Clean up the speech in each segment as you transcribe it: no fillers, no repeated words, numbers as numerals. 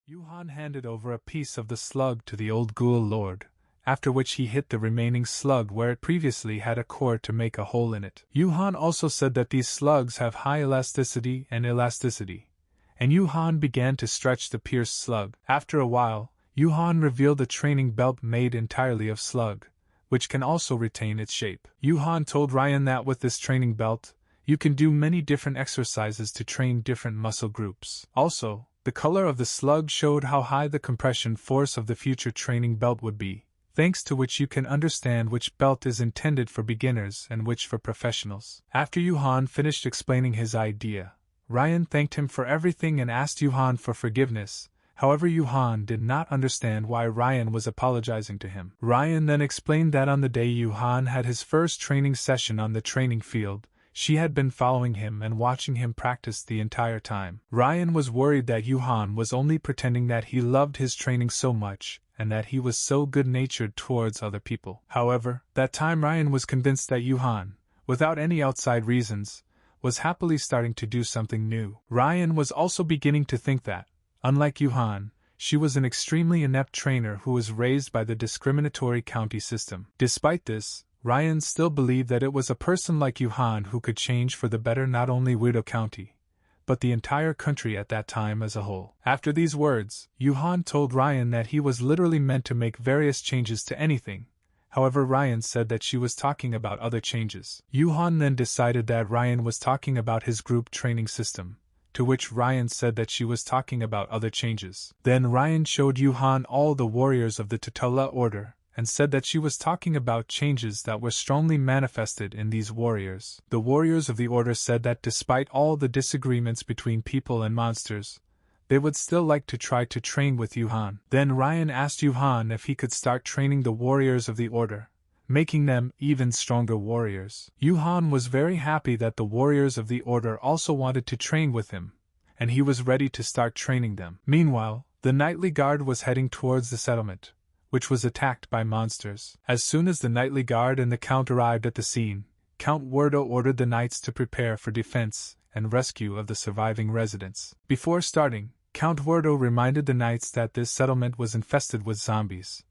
Yuhan handed over a piece of the slug to the old ghoul lord, after which he hit the remaining slug where it previously had a core to make a hole in it. Yuhan also said that these slugs have high elasticity, and Yuhan began to stretch the pierced slug. After a while, Yuhan revealed a training belt made entirely of slug, which can also retain its shape. Yuhan told Ryan that with this training belt, you can do many different exercises to train different muscle groups. Also, the color of the slug showed how high the compression force of the future training belt would be, thanks to which you can understand which belt is intended for beginners and which for professionals. After Yuhan finished explaining his idea, Ryan thanked him for everything and asked Yuhan for forgiveness. However, Yuhan did not understand why Ryan was apologizing to him. Ryan then explained that on the day Yuhan had his first training session on the training field, she had been following him and watching him practice the entire time. Ryan was worried that Yuhan was only pretending that he loved his training so much, and that he was so good-natured towards other people. However, that time Ryan was convinced that Yuhan, without any outside reasons, was happily starting to do something new. Ryan was also beginning to think that, unlike Yuhan, she was an extremely inept trainer who was raised by the discriminatory county system. Despite this, Ryan still believed that it was a person like Yuhan who could change for the better not only Wido County, but the entire country at that time as a whole. After these words, Yuhan told Ryan that he was literally meant to make various changes to anything. However, Ryan said that she was talking about other changes. Yuhan then decided that Ryan was talking about his group training system, to which Ryan said that she was talking about other changes. Then Ryan showed Yuhan all the warriors of the Tutela order, and said that she was talking about changes that were strongly manifested in these warriors. The warriors of the order said that despite all the disagreements between people and monsters, they would still like to try to train with Yuhan. Then Ryan asked Yuhan if he could start training the warriors of the order, making them even stronger warriors. Yuhan was very happy that the warriors of the order also wanted to train with him, and he was ready to start training them. Meanwhile, the nightly guard was heading towards the settlement, which was attacked by monsters. As soon as the nightly guard and the count arrived at the scene, Count Werdo ordered the knights to prepare for defense and rescue of the surviving residents. Before starting, Count Werdo reminded the knights that this settlement was infested with zombies,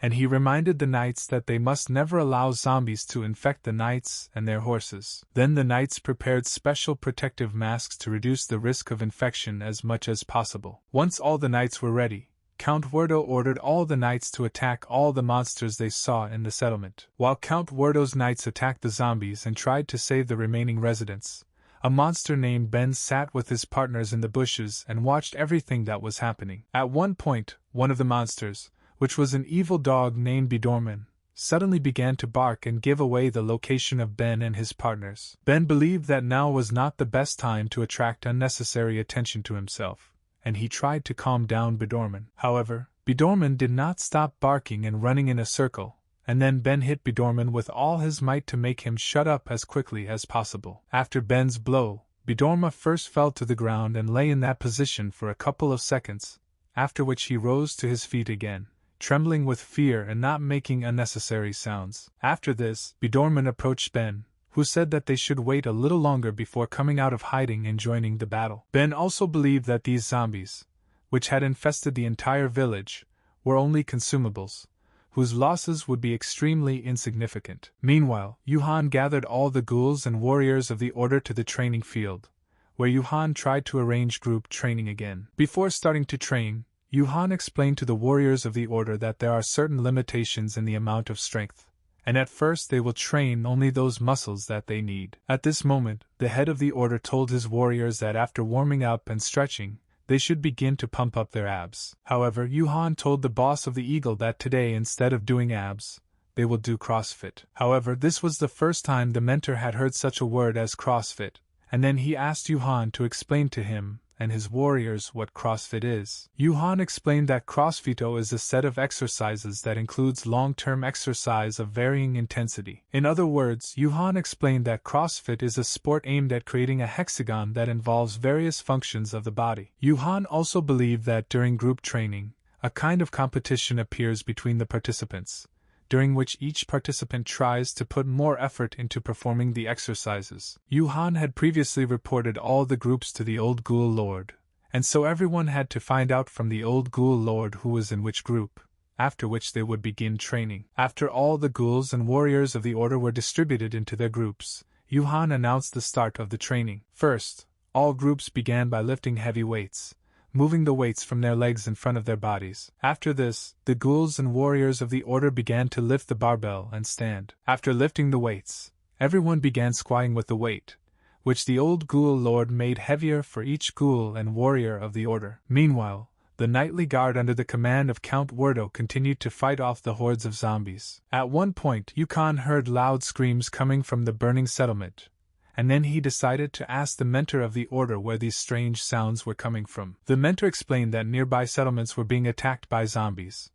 and he reminded the knights that they must never allow zombies to infect the knights and their horses. Then the knights prepared special protective masks to reduce the risk of infection as much as possible. Once all the knights were ready, Count Werdo ordered all the knights to attack all the monsters they saw in the settlement. While Count Werdo's knights attacked the zombies and tried to save the remaining residents, a monster named Ben sat with his partners in the bushes and watched everything that was happening. At one point, one of the monsters, which was an evil dog named Bidorman, suddenly began to bark and give away the location of Ben and his partners. Ben believed that now was not the best time to attract unnecessary attention to himself, and he tried to calm down Bidorman. However, Bidorman did not stop barking and running in a circle, and then Ben hit Bidorman with all his might to make him shut up as quickly as possible. After Ben's blow, Bidorma first fell to the ground and lay in that position for a couple of seconds, after which he rose to his feet again, trembling with fear and not making unnecessary sounds. After this, Bidorman approached Ben, who said that they should wait a little longer before coming out of hiding and joining the battle. Ben also believed that these zombies, which had infested the entire village, were only consumables, whose losses would be extremely insignificant. Meanwhile, Yuhan gathered all the ghouls and warriors of the order to the training field, where Yuhan tried to arrange group training again. Before starting to train, Yuhan explained to the warriors of the order that there are certain limitations in the amount of strength, and at first they will train only those muscles that they need. At this moment, the head of the order told his warriors that after warming up and stretching, they should begin to pump up their abs. However, Yuhan told the boss of the Eagle that today, instead of doing abs, they will do CrossFit. However, this was the first time the mentor had heard such a word as CrossFit, and then he asked Yuhan to explain to him and his warriors what CrossFit is. Yuhan explained that CrossFito is a set of exercises that includes long-term exercise of varying intensity. In other words, Yuhan explained that CrossFit is a sport aimed at creating a hexagon that involves various functions of the body. Yuhan also believed that during group training, a kind of competition appears between the participants, during which each participant tries to put more effort into performing the exercises. Yuhan had previously reported all the groups to the old ghoul lord, and so everyone had to find out from the old ghoul lord who was in which group, after which they would begin training. After all the ghouls and warriors of the order were distributed into their groups, Yuhan announced the start of the training. First, all groups began by lifting heavy weights, moving the weights from their legs in front of their bodies. After this, the ghouls and warriors of the order began to lift the barbell and stand. After lifting the weights, everyone began squatting with the weight, which the old ghoul lord made heavier for each ghoul and warrior of the order. Meanwhile, the knightly guard under the command of Count Werdo continued to fight off the hordes of zombies. At one point, Yukon heard loud screams coming from the burning settlement, and then he decided to ask the mentor of the order where these strange sounds were coming from. The mentor explained that nearby settlements were being attacked by zombies,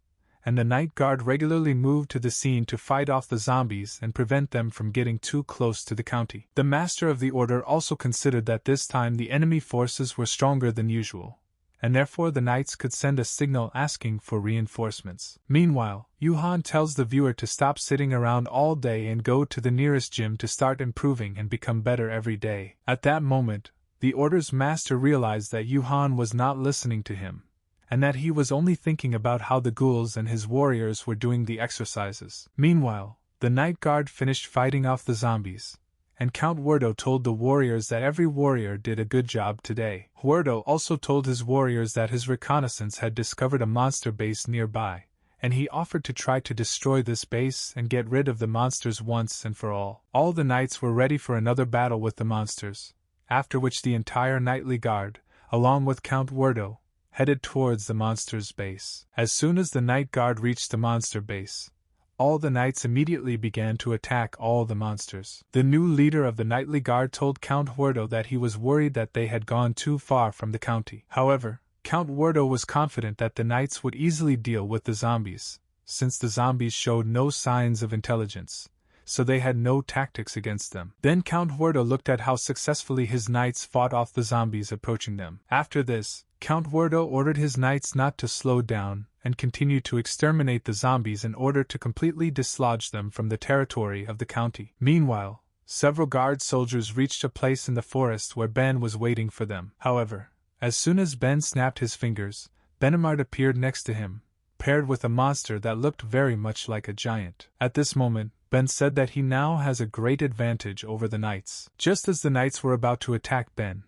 and the night guard regularly moved to the scene to fight off the zombies and prevent them from getting too close to the county. The master of the order also considered that this time the enemy forces were stronger than usual, and therefore the knights could send a signal asking for reinforcements. Meanwhile, Yuhan tells the viewer to stop sitting around all day and go to the nearest gym to start improving and become better every day. At that moment, the order's master realized that Yuhan was not listening to him, and that he was only thinking about how the ghouls and his warriors were doing the exercises. Meanwhile, the night guard finished fighting off the zombies, and Count Werdo told the warriors that every warrior did a good job today. Werdo also told his warriors that his reconnaissance had discovered a monster base nearby, and he offered to try to destroy this base and get rid of the monsters once and for all. All the knights were ready for another battle with the monsters, after which the entire knightly guard, along with Count Werdo, headed towards the monster's base. As soon as the night guard reached the monster base, all the knights immediately began to attack all the monsters. The new leader of the knightly guard told Count Werdo that he was worried that they had gone too far from the county. However, Count Werdo was confident that the knights would easily deal with the zombies, since the zombies showed no signs of intelligence, so they had no tactics against them. Then Count Werdo looked at how successfully his knights fought off the zombies approaching them. After this, Count Werdo ordered his knights not to slow down and continue to exterminate the zombies in order to completely dislodge them from the territory of the county. Meanwhile, several guard soldiers reached a place in the forest where Ben was waiting for them. However, as soon as Ben snapped his fingers, Benamart appeared next to him, paired with a monster that looked very much like a giant. At this moment, Ben said that he now has a great advantage over the knights. Just as the knights were about to attack Ben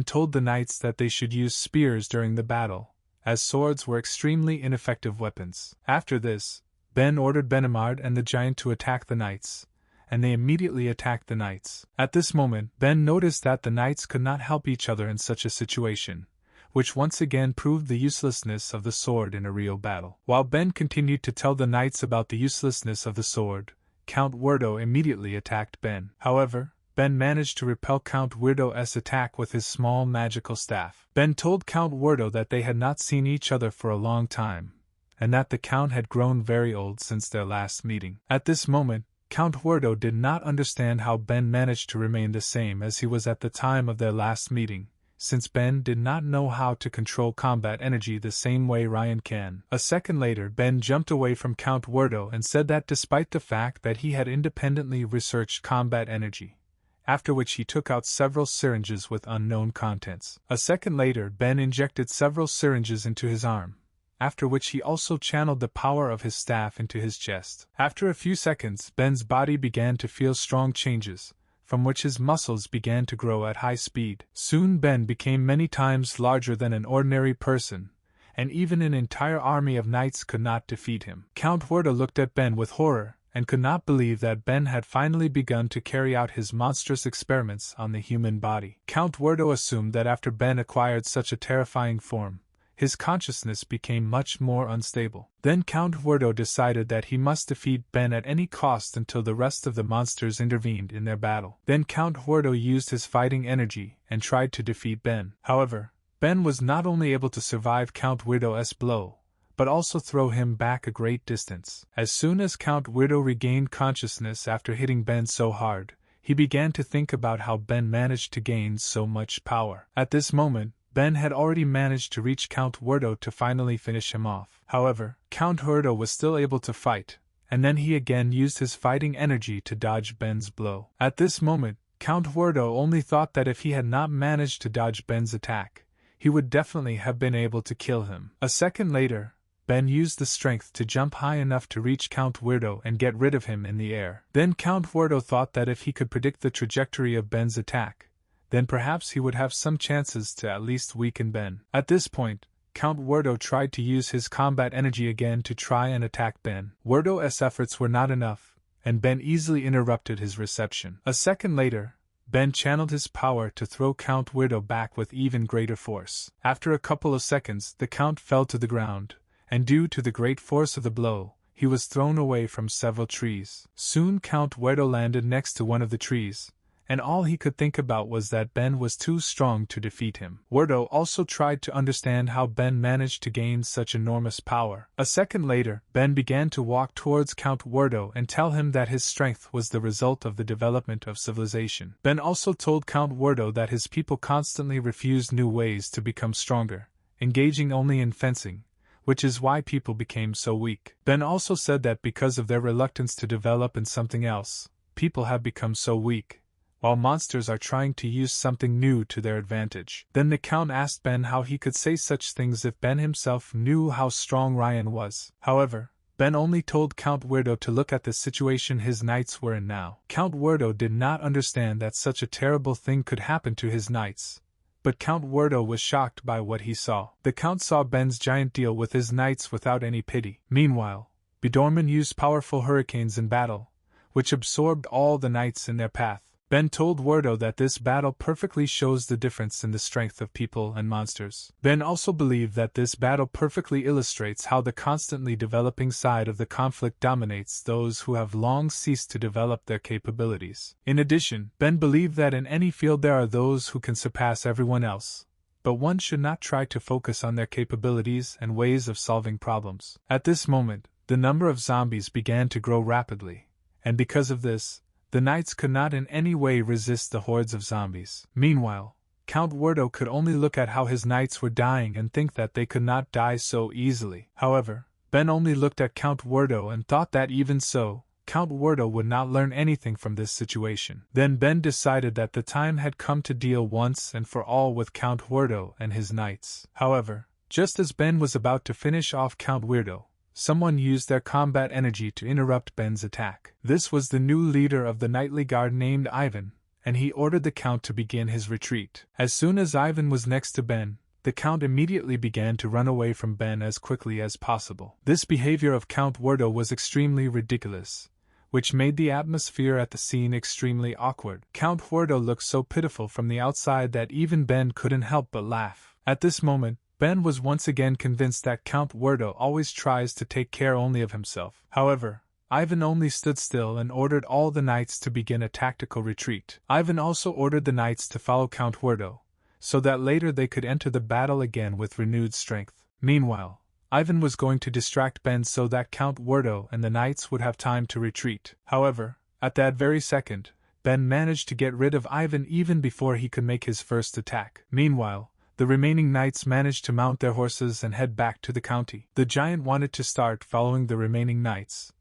told the knights that they should use spears during the battle, as swords were extremely ineffective weapons. After this, Ben ordered Benamard and the giant to attack the knights, and they immediately attacked the knights. At this moment, Ben noticed that the knights could not help each other in such a situation, which once again proved the uselessness of the sword in a real battle. While Ben continued to tell the knights about the uselessness of the sword, Count Werdo immediately attacked Ben. However, Ben managed to repel Count Werdo's attack with his small magical staff. Ben told Count Werdo that they had not seen each other for a long time, and that the Count had grown very old since their last meeting. At this moment, Count Werdo did not understand how Ben managed to remain the same as he was at the time of their last meeting, since Ben did not know how to control combat energy the same way Ryan can. A second later, Ben jumped away from Count Werdo and said that despite the fact that he had independently researched combat energy, after which he took out several syringes with unknown contents. A second later, Ben injected several syringes into his arm, after which he also channeled the power of his staff into his chest. After a few seconds, Ben's body began to feel strong changes, from which his muscles began to grow at high speed. Soon Ben became many times larger than an ordinary person, and even an entire army of knights could not defeat him. Count Werdo looked at Ben with horror, and could not believe that Ben had finally begun to carry out his monstrous experiments on the human body. Count Werdo assumed that after Ben acquired such a terrifying form, his consciousness became much more unstable. Then Count Werdo decided that he must defeat Ben at any cost until the rest of the monsters intervened in their battle. Then Count Werdo used his fighting energy and tried to defeat Ben. However, Ben was not only able to survive Count Werdo's blow, but also throw him back a great distance. As soon as Count Werdo regained consciousness after hitting Ben so hard, he began to think about how Ben managed to gain so much power. At this moment, Ben had already managed to reach Count Werdo to finally finish him off. However, Count Werdo was still able to fight, and then he again used his fighting energy to dodge Ben's blow. At this moment, Count Werdo only thought that if he had not managed to dodge Ben's attack, he would definitely have been able to kill him. A second later, Ben used the strength to jump high enough to reach Count Weirdo and get rid of him in the air. Then Count Weirdo thought that if he could predict the trajectory of Ben's attack, then perhaps he would have some chances to at least weaken Ben. At this point, Count Weirdo tried to use his combat energy again to try and attack Ben. Weirdo's efforts were not enough, and Ben easily interrupted his reception. A second later, Ben channeled his power to throw Count Weirdo back with even greater force. After a couple of seconds, the Count fell to the ground, and due to the great force of the blow, he was thrown away from several trees. Soon Count Weirdo landed next to one of the trees, and all he could think about was that Ben was too strong to defeat him. Weirdo also tried to understand how Ben managed to gain such enormous power. A second later, Ben began to walk towards Count Weirdo and tell him that his strength was the result of the development of civilization. Ben also told Count Weirdo that his people constantly refused new ways to become stronger, engaging only in fencing, which is why people became so weak. Ben also said that because of their reluctance to develop in something else, people have become so weak, while monsters are trying to use something new to their advantage. Then the Count asked Ben how he could say such things if Ben himself knew how strong Ryan was. However, Ben only told Count Weirdo to look at the situation his knights were in now. Count Weirdo did not understand that such a terrible thing could happen to his knights, but Count Weirdo was shocked by what he saw. The Count saw Ben's giant deal with his knights without any pity. Meanwhile, Bedorman used powerful hurricanes in battle, which absorbed all the knights in their path. Ben told Weirdo that this battle perfectly shows the difference in the strength of people and monsters. Ben also believed that this battle perfectly illustrates how the constantly developing side of the conflict dominates those who have long ceased to develop their capabilities. In addition, Ben believed that in any field there are those who can surpass everyone else, but one should not try to focus on their capabilities and ways of solving problems. At this moment, the number of zombies began to grow rapidly, and because of this, the knights could not in any way resist the hordes of zombies. Meanwhile, Count Weirdo could only look at how his knights were dying and think that they could not die so easily. However, Ben only looked at Count Weirdo and thought that even so, Count Weirdo would not learn anything from this situation. Then Ben decided that the time had come to deal once and for all with Count Weirdo and his knights. However, just as Ben was about to finish off Count Weirdo, someone used their combat energy to interrupt Ben's attack. This was the new leader of the knightly guard named Ivan, and he ordered the Count to begin his retreat. As soon as Ivan was next to Ben, the Count immediately began to run away from Ben as quickly as possible. This behavior of Count Weirdo was extremely ridiculous, which made the atmosphere at the scene extremely awkward. Count Weirdo looked so pitiful from the outside that even Ben couldn't help but laugh. At this moment, Ben was once again convinced that Count Weirdo always tries to take care only of himself. However, Ivan only stood still and ordered all the knights to begin a tactical retreat. Ivan also ordered the knights to follow Count Weirdo, so that later they could enter the battle again with renewed strength. Meanwhile, Ivan was going to distract Ben so that Count Weirdo and the knights would have time to retreat. However, at that very second, Ben managed to get rid of Ivan even before he could make his first attack. Meanwhile, the remaining knights managed to mount their horses and head back to the county. The giant wanted to start following the remaining knights,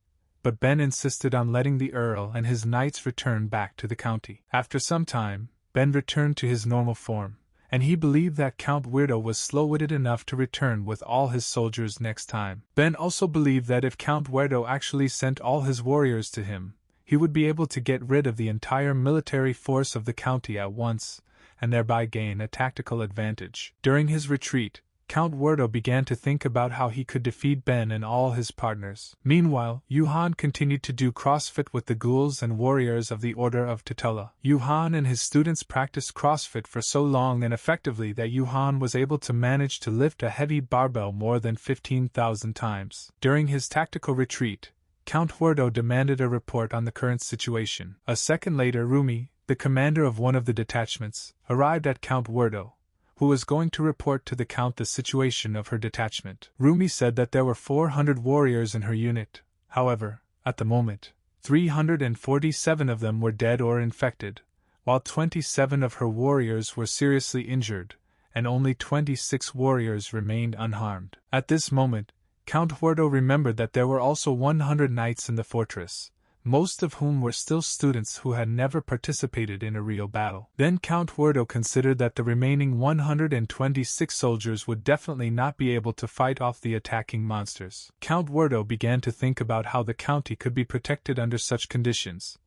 but Ben insisted on letting the Earl and his knights return back to the county. After some time, Ben returned to his normal form, and he believed that Count Weirdo was slow-witted enough to return with all his soldiers next time. Ben also believed that if Count Weirdo actually sent all his warriors to him, he would be able to get rid of the entire military force of the county at once, and thereby gain a tactical advantage. During his retreat, Count Weirdo began to think about how he could defeat Ben and all his partners. Meanwhile, Yuhan continued to do CrossFit with the ghouls and warriors of the Order of Totala. Yuhan and his students practiced CrossFit for so long and effectively that Yuhan was able to manage to lift a heavy barbell more than 15,000 times. During his tactical retreat, Count Weirdo demanded a report on the current situation. A second later, Rumi, the commander of one of the detachments, arrived at Count Weirdo, who was going to report to the Count the situation of her detachment. Rumi said that there were 400 warriors in her unit. However, at the moment, 347 of them were dead or infected, while 27 of her warriors were seriously injured, and only 26 warriors remained unharmed. At this moment, Count Weirdo remembered that there were also 100 knights in the fortress, most of whom were still students who had never participated in a real battle. Then Count Werdo considered that the remaining 126 soldiers would definitely not be able to fight off the attacking monsters. Count Werdo began to think about how the county could be protected under such conditions,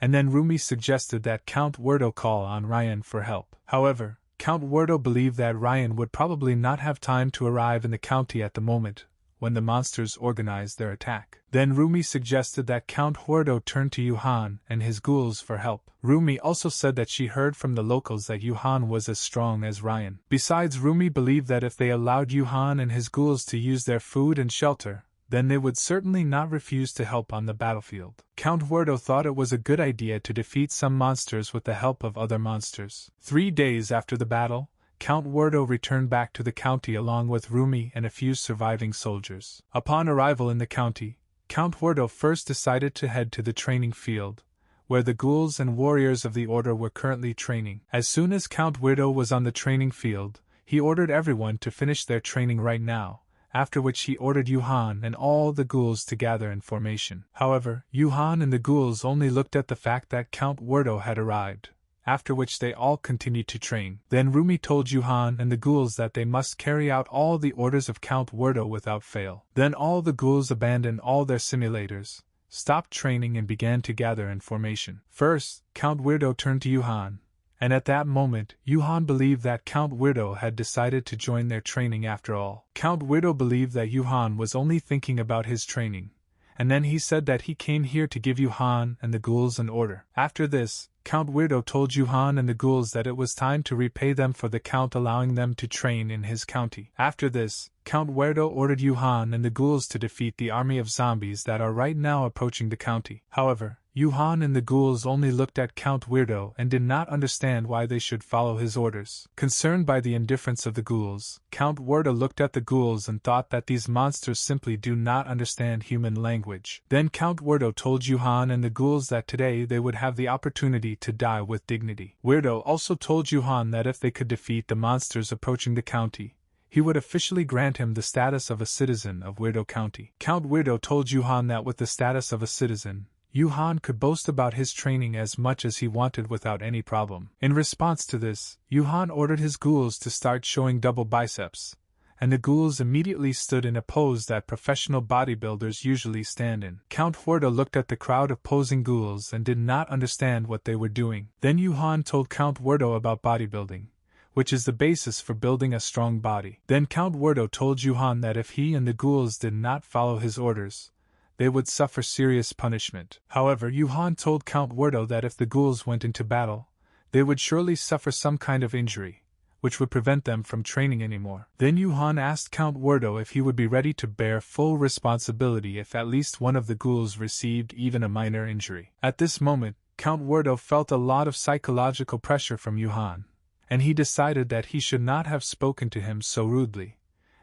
and then Rumi suggested that Count Werdo call on Ryan for help. However, Count Werdo believed that Ryan would probably not have time to arrive in the county at the moment when the monsters organized their attack. Then Rumi suggested that Count Werdo turn to Yuhan and his ghouls for help. Rumi also said that she heard from the locals that Yuhan was as strong as Ryan. Besides, Rumi believed that if they allowed Yuhan and his ghouls to use their food and shelter, then they would certainly not refuse to help on the battlefield. Count Werdo thought it was a good idea to defeat some monsters with the help of other monsters. 3 days after the battle, Count Werdo returned back to the county along with Rumi and a few surviving soldiers. Upon arrival in the county, Count Werdo first decided to head to the training field, where the ghouls and warriors of the order were currently training. As soon as Count Werdo was on the training field, he ordered everyone to finish their training right now, after which he ordered Yuhan and all the ghouls to gather in formation. However, Yuhan and the ghouls only looked at the fact that Count Werdo had arrived, after which they all continued to train. Then Rumi told Yuhan and the ghouls that they must carry out all the orders of Count Werdo without fail. Then all the ghouls abandoned all their simulators, stopped training and began to gather in formation. First, Count Werdo turned to Yuhan, and at that moment, Yuhan believed that Count Werdo had decided to join their training after all. Count Werdo believed that Yuhan was only thinking about his training, and then he said that he came here to give Yuhan and the ghouls an order. After this, Count Werdo told Yuhan and the ghouls that it was time to repay them for the Count allowing them to train in his county. After this, Count Werdo ordered Yuhan and the ghouls to defeat the army of zombies that are right now approaching the county. However, Yuhan and the ghouls only looked at Count Werdo and did not understand why they should follow his orders. Concerned by the indifference of the ghouls, Count Werdo looked at the ghouls and thought that these monsters simply do not understand human language. Then Count Werdo told Yuhan and the ghouls that today they would have the opportunity to die with dignity. Werdo also told Yuhan that if they could defeat the monsters approaching the county, he would officially grant him the status of a citizen of Werdo County. Count Werdo told Yuhan that with the status of a citizen, Yuhan could boast about his training as much as he wanted without any problem. In response to this, Yuhan ordered his ghouls to start showing double biceps, and the ghouls immediately stood in a pose that professional bodybuilders usually stand in. Count Werdo looked at the crowd of posing ghouls and did not understand what they were doing. Then Yuhan told Count Werdo about bodybuilding, which is the basis for building a strong body. Then Count Werdo told Yuhan that if he and the ghouls did not follow his orders, they would suffer serious punishment. However, Yuhan told Count Werdo that if the ghouls went into battle, they would surely suffer some kind of injury, which would prevent them from training anymore. Then Yuhan asked Count Werdo if he would be ready to bear full responsibility if at least one of the ghouls received even a minor injury. At this moment, Count Werdo felt a lot of psychological pressure from Yuhan, and he decided that he should not have spoken to him so rudely,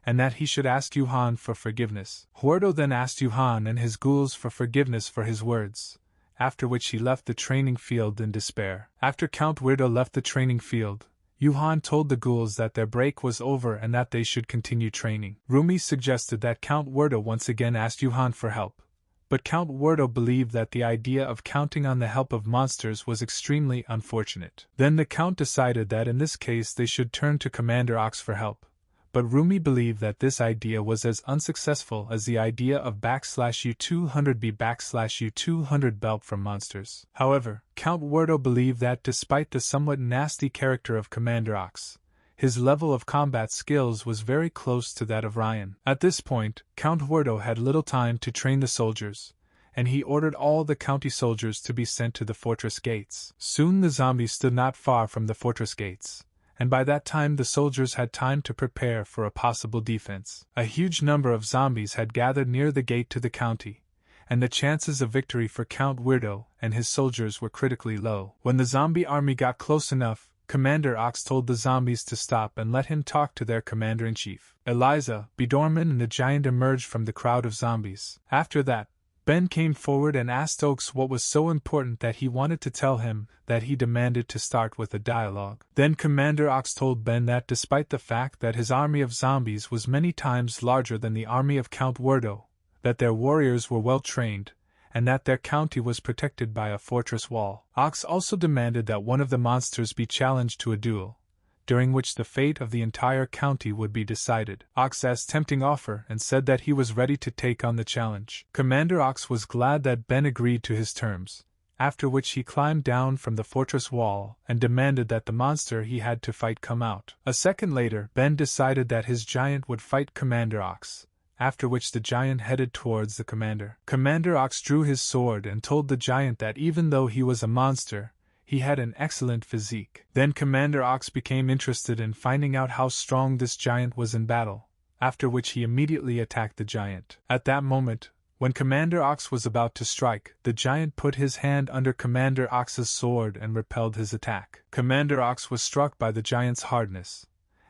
and that he should ask Yuhan for forgiveness. Werdo then asked Yuhan and his ghouls for forgiveness for his words, after which he left the training field in despair. After Count Werdo left the training field, Yuhan told the ghouls that their break was over and that they should continue training. Rumi suggested that Count Werdo once again asked Yuhan for help, but Count Werdo believed that the idea of counting on the help of monsters was extremely unfortunate. Then the Count decided that in this case they should turn to Commander Ox for help, but Rumi believed that this idea was as unsuccessful as the idea of \U200B\U200 belt from monsters. However, Count Werdo believed that despite the somewhat nasty character of Commander Ox, his level of combat skills was very close to that of Ryan. At this point, Count Werdo had little time to train the soldiers, and he ordered all the county soldiers to be sent to the fortress gates. Soon the zombies stood not far from the fortress gates, and by that time the soldiers had time to prepare for a possible defense. A huge number of zombies had gathered near the gate to the county, and the chances of victory for Count Werdo and his soldiers were critically low. When the zombie army got close enough, Commander Ox told the zombies to stop and let him talk to their commander-in-chief. Eliza, Bedorman and the giant emerged from the crowd of zombies. After that, Ben came forward and asked Oaks what was so important that he wanted to tell him that he demanded to start with a dialogue. Then Commander Ox told Ben that despite the fact that his army of zombies was many times larger than the army of Count Werdo, that their warriors were well trained, and that their county was protected by a fortress wall. Ox also demanded that one of the monsters be challenged to a duel, during which the fate of the entire county would be decided. Ox asked tempting offer and said that he was ready to take on the challenge. Commander Ox was glad that Ben agreed to his terms, after which he climbed down from the fortress wall and demanded that the monster he had to fight come out. A second later, Ben decided that his giant would fight Commander Ox, after which the giant headed towards the commander. Commander Ox drew his sword and told the giant that even though he was a monster, he had an excellent physique. Then Commander Ox became interested in finding out how strong this giant was in battle, after which he immediately attacked the giant. At that moment, when Commander Ox was about to strike, the giant put his hand under Commander Ox's sword and repelled his attack. Commander Ox was struck by the giant's hardness,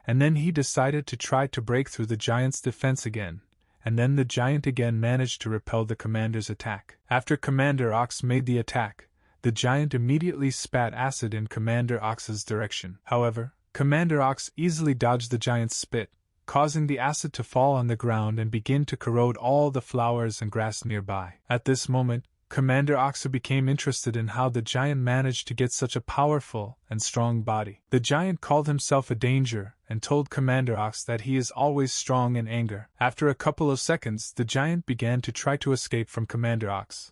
and then he decided to try to break through the giant's defense again, and then the giant again managed to repel the commander's attack. After Commander Ox made the attack, the giant immediately spat acid in Commander Ox's direction. However, Commander Ox easily dodged the giant's spit, causing the acid to fall on the ground and begin to corrode all the flowers and grass nearby. At this moment, Commander Ox became interested in how the giant managed to get such a powerful and strong body. The giant called himself a danger and told Commander Ox that he is always strong in anger. After a couple of seconds, the giant began to try to escape from Commander Ox,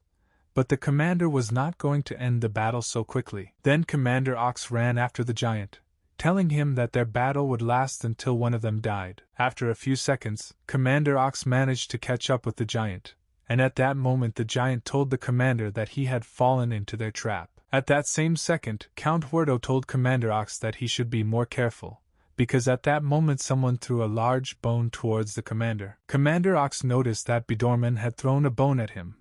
but the commander was not going to end the battle so quickly. Then Commander Ox ran after the giant, telling him that their battle would last until one of them died. After a few seconds, Commander Ox managed to catch up with the giant, and at that moment the giant told the commander that he had fallen into their trap. At that same second, Count Werdo told Commander Ox that he should be more careful, because at that moment someone threw a large bone towards the commander. Commander Ox noticed that Bidorman had thrown a bone at him,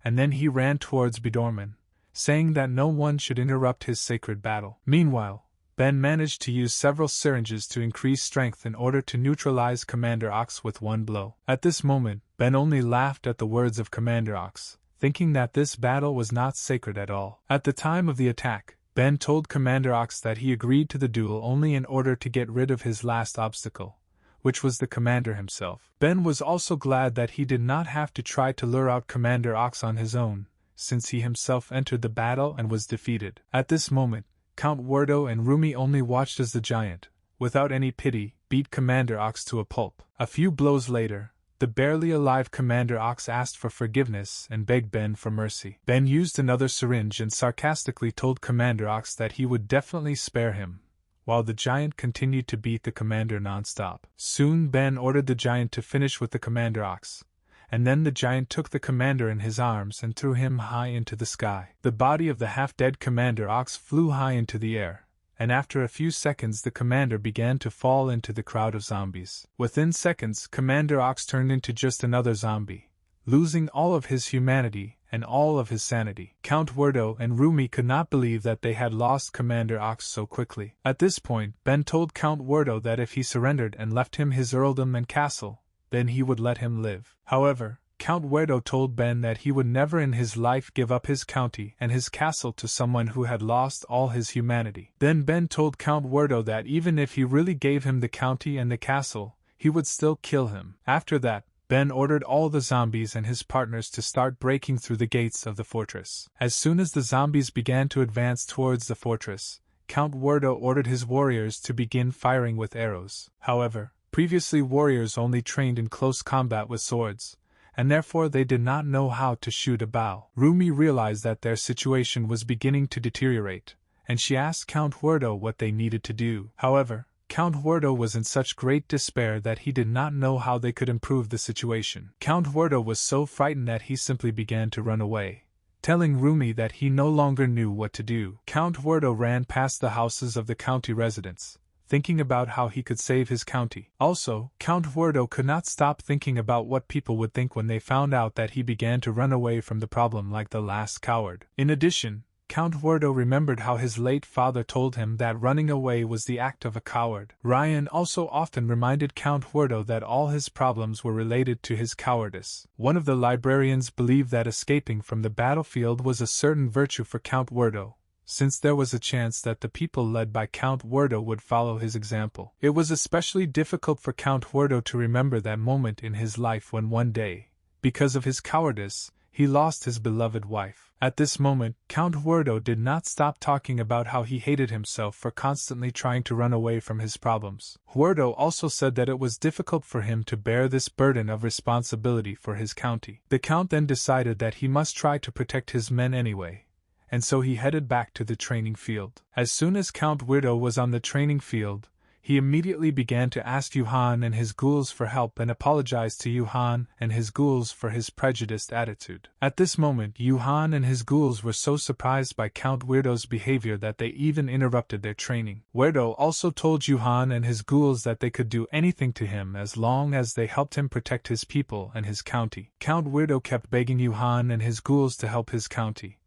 and then he ran towards Bidorman, saying that no one should interrupt his sacred battle. Meanwhile, Ben managed to use several syringes to increase strength in order to neutralize Commander Ox with one blow. At this moment, Ben only laughed at the words of Commander Ox, thinking that this battle was not sacred at all. At the time of the attack, Ben told Commander Ox that he agreed to the duel only in order to get rid of his last obstacle, which was the commander himself. Ben was also glad that he did not have to try to lure out Commander Ox on his own, since he himself entered the battle and was defeated. At this moment, Count Werdo and Rumi only watched as the giant, without any pity, beat Commander Ox to a pulp. A few blows later, the barely alive Commander Ox asked for forgiveness and begged Ben for mercy. Ben used another syringe and sarcastically told Commander Ox that he would definitely spare him, while the giant continued to beat the commander non-stop. Soon Ben ordered the giant to finish with the Commander Ox, and then the giant took the commander in his arms and threw him high into the sky. The body of the half-dead Commander Ox flew high into the air, and after a few seconds the commander began to fall into the crowd of zombies. Within seconds, Commander Ox turned into just another zombie, losing all of his humanity and all of his sanity. Count Werdo and Rumi could not believe that they had lost Commander Ox so quickly. At this point, Ben told Count Werdo that if he surrendered and left him his earldom and castle, then he would let him live. However, Count Werdo told Ben that he would never in his life give up his county and his castle to someone who had lost all his humanity. Then Ben told Count Werdo that even if he really gave him the county and the castle, he would still kill him. After that, Ben ordered all the zombies and his partners to start breaking through the gates of the fortress. As soon as the zombies began to advance towards the fortress, Count Werdo ordered his warriors to begin firing with arrows. However, previously warriors only trained in close combat with swords, and therefore they did not know how to shoot a bow. Rumi realized that their situation was beginning to deteriorate, and she asked Count Werdo what they needed to do. However, Count Werdo was in such great despair that he did not know how they could improve the situation. Count Werdo was so frightened that he simply began to run away, telling Rumi that he no longer knew what to do. Count Werdo ran past the houses of the county residents, thinking about how he could save his county. Also, Count Werdo could not stop thinking about what people would think when they found out that he began to run away from the problem like the last coward. In addition, Count Werdo remembered how his late father told him that running away was the act of a coward. Ryan also often reminded Count Werdo that all his problems were related to his cowardice. One of the librarians believed that escaping from the battlefield was a certain virtue for Count Werdo, since there was a chance that the people led by Count Werdo would follow his example. It was especially difficult for Count Werdo to remember that moment in his life when one day, because of his cowardice, he lost his beloved wife. At this moment, Count Huerto did not stop talking about how he hated himself for constantly trying to run away from his problems. Huerto also said that it was difficult for him to bear this burden of responsibility for his county. The Count then decided that he must try to protect his men anyway, and so he headed back to the training field. As soon as Count Huerto was on the training field, he immediately began to ask Yuhan and his ghouls for help and apologized to Yuhan and his ghouls for his prejudiced attitude. At this moment, Yuhan and his ghouls were so surprised by Count Huerto's behavior that they even interrupted their training. Huerto also told Yuhan and his ghouls that they could do anything to him as long as they helped him protect his people and his county. Count Huerto kept begging Yuhan and his ghouls to help his county,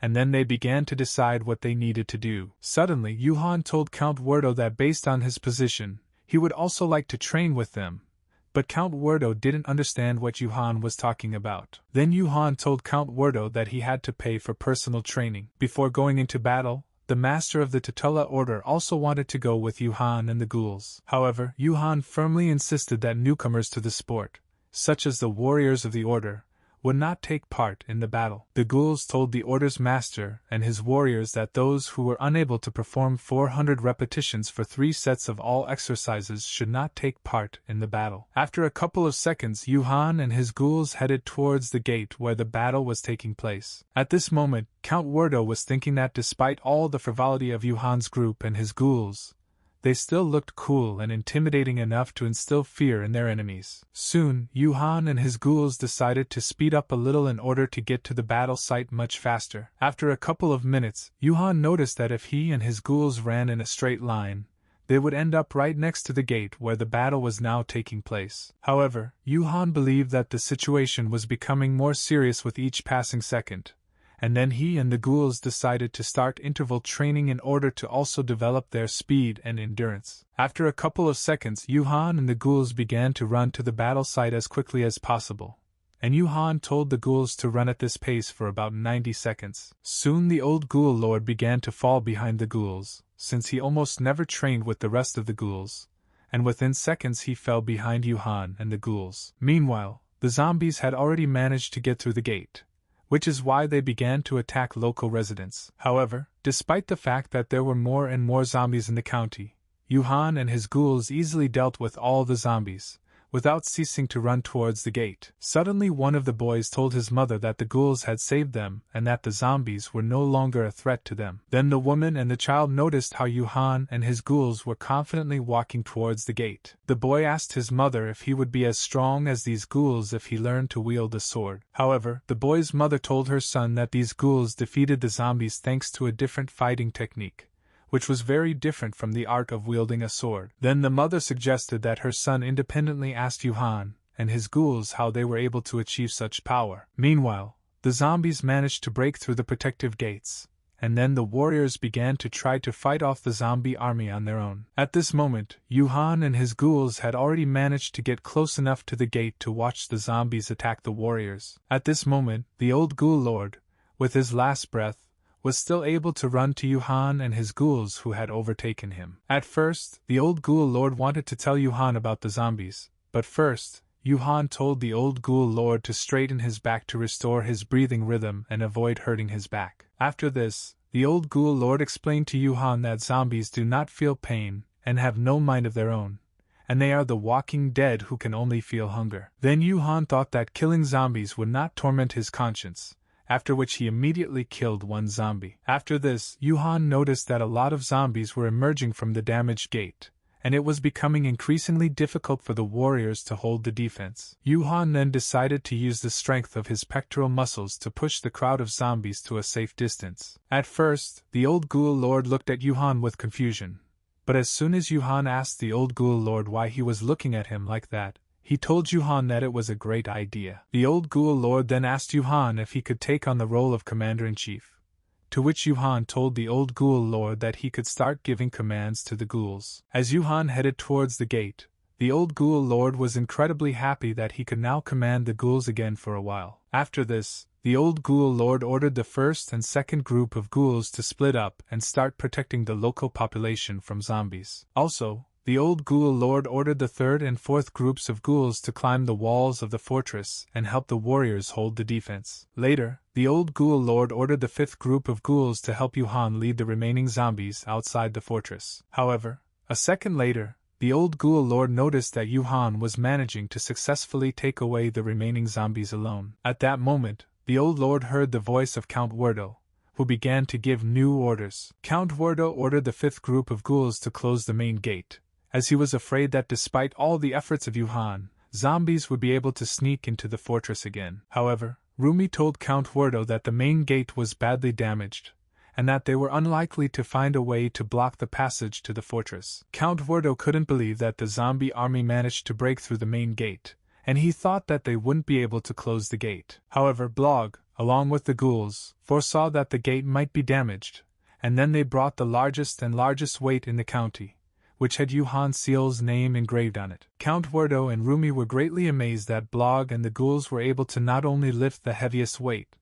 and then they began to decide what they needed to do. Suddenly, Yuhan told Count Huerto that based on his position, he would also like to train with them, but Count Huerto didn't understand what Yuhan was talking about. Then Yuhan told Count Huerto that he had to pay for personal training. Before going into battle, the master of the Tutela Order also wanted to go with Yuhan and the ghouls. However, Yuhan firmly insisted that newcomers to the sport, such as the warriors of the order, would not take part in the battle. The ghouls told the order's master and his warriors that those who were unable to perform 400 repetitions for 3 sets of all exercises should not take part in the battle. After a couple of seconds, Yuhan and his ghouls headed towards the gate where the battle was taking place. At this moment, Count Huerto was thinking that despite all the frivolity of Yuhan's group and his ghouls, they still looked cool and intimidating enough to instill fear in their enemies. Soon, Yuhan and his ghouls decided to speed up a little in order to get to the battle site much faster. After a couple of minutes, Yuhan noticed that if he and his ghouls ran in a straight line, they would end up right next to the gate where the battle was now taking place. However, Yuhan believed that the situation was becoming more serious with each passing second, and then he and the ghouls decided to start interval training in order to also develop their speed and endurance. After a couple of seconds, Yuhan and the ghouls began to run to the battle site as quickly as possible, and Yuhan told the ghouls to run at this pace for about 90 seconds. Soon the old ghoul lord began to fall behind the ghouls, since he almost never trained with the rest of the ghouls, and within seconds he fell behind Yuhan and the ghouls. Meanwhile, the zombies had already managed to get through the gate, which is why they began to attack local residents. However, despite the fact that there were more and more zombies in the county, Yuhan and his ghouls easily dealt with all the zombies, without ceasing to run towards the gate. Suddenly one of the boys told his mother that the ghouls had saved them and that the zombies were no longer a threat to them. Then the woman and the child noticed how Yuhan and his ghouls were confidently walking towards the gate. The boy asked his mother if he would be as strong as these ghouls if he learned to wield a sword. However, the boy's mother told her son that these ghouls defeated the zombies thanks to a different fighting technique, which was very different from the art of wielding a sword. Then the mother suggested that her son independently asked Yuhan and his ghouls how they were able to achieve such power. Meanwhile, the zombies managed to break through the protective gates, and then the warriors began to try to fight off the zombie army on their own. At this moment, Yuhan and his ghouls had already managed to get close enough to the gate to watch the zombies attack the warriors. At this moment, the old ghoul lord, with his last breath, was still able to run to Yuhan and his ghouls who had overtaken him. At first, the old ghoul lord wanted to tell Yuhan about the zombies, but first, Yuhan told the old ghoul lord to straighten his back to restore his breathing rhythm and avoid hurting his back. After this, the old ghoul lord explained to Yuhan that zombies do not feel pain and have no mind of their own, and they are the walking dead who can only feel hunger. Then Yuhan thought that killing zombies would not torment his conscience, after which he immediately killed one zombie. After this, Yuhan noticed that a lot of zombies were emerging from the damaged gate, and it was becoming increasingly difficult for the warriors to hold the defense. Yuhan then decided to use the strength of his pectoral muscles to push the crowd of zombies to a safe distance. At first, the old ghoul lord looked at Yuhan with confusion, but as soon as Yuhan asked the old ghoul lord why he was looking at him like that, he told Yuhan that it was a great idea. The old ghoul lord then asked Yuhan if he could take on the role of commander-in-chief, to which Yuhan told the old ghoul lord that he could start giving commands to the ghouls. As Yuhan headed towards the gate, the old ghoul lord was incredibly happy that he could now command the ghouls again for a while. After this, the old ghoul lord ordered the first and second group of ghouls to split up and start protecting the local population from zombies. Also, the old ghoul lord ordered the third and fourth groups of ghouls to climb the walls of the fortress and help the warriors hold the defense. Later, the old ghoul lord ordered the fifth group of ghouls to help Yuhan lead the remaining zombies outside the fortress. However, a second later, the old ghoul lord noticed that Yuhan was managing to successfully take away the remaining zombies alone. At that moment, the old lord heard the voice of Count Werdo, who began to give new orders. Count Werdo ordered the fifth group of ghouls to close the main gate, as he was afraid that despite all the efforts of Yuhan, zombies would be able to sneak into the fortress again. However, Rumi told Count Werdo that the main gate was badly damaged, and that they were unlikely to find a way to block the passage to the fortress. Count Werdo couldn't believe that the zombie army managed to break through the main gate, and he thought that they wouldn't be able to close the gate. However, Blog, along with the ghouls, foresaw that the gate might be damaged, and then they brought the largest weight in the county, which had Yuhan Seal's name engraved on it. Count Werdo and Rumi were greatly amazed that Blog and the ghouls were able to not only lift the heaviest weight,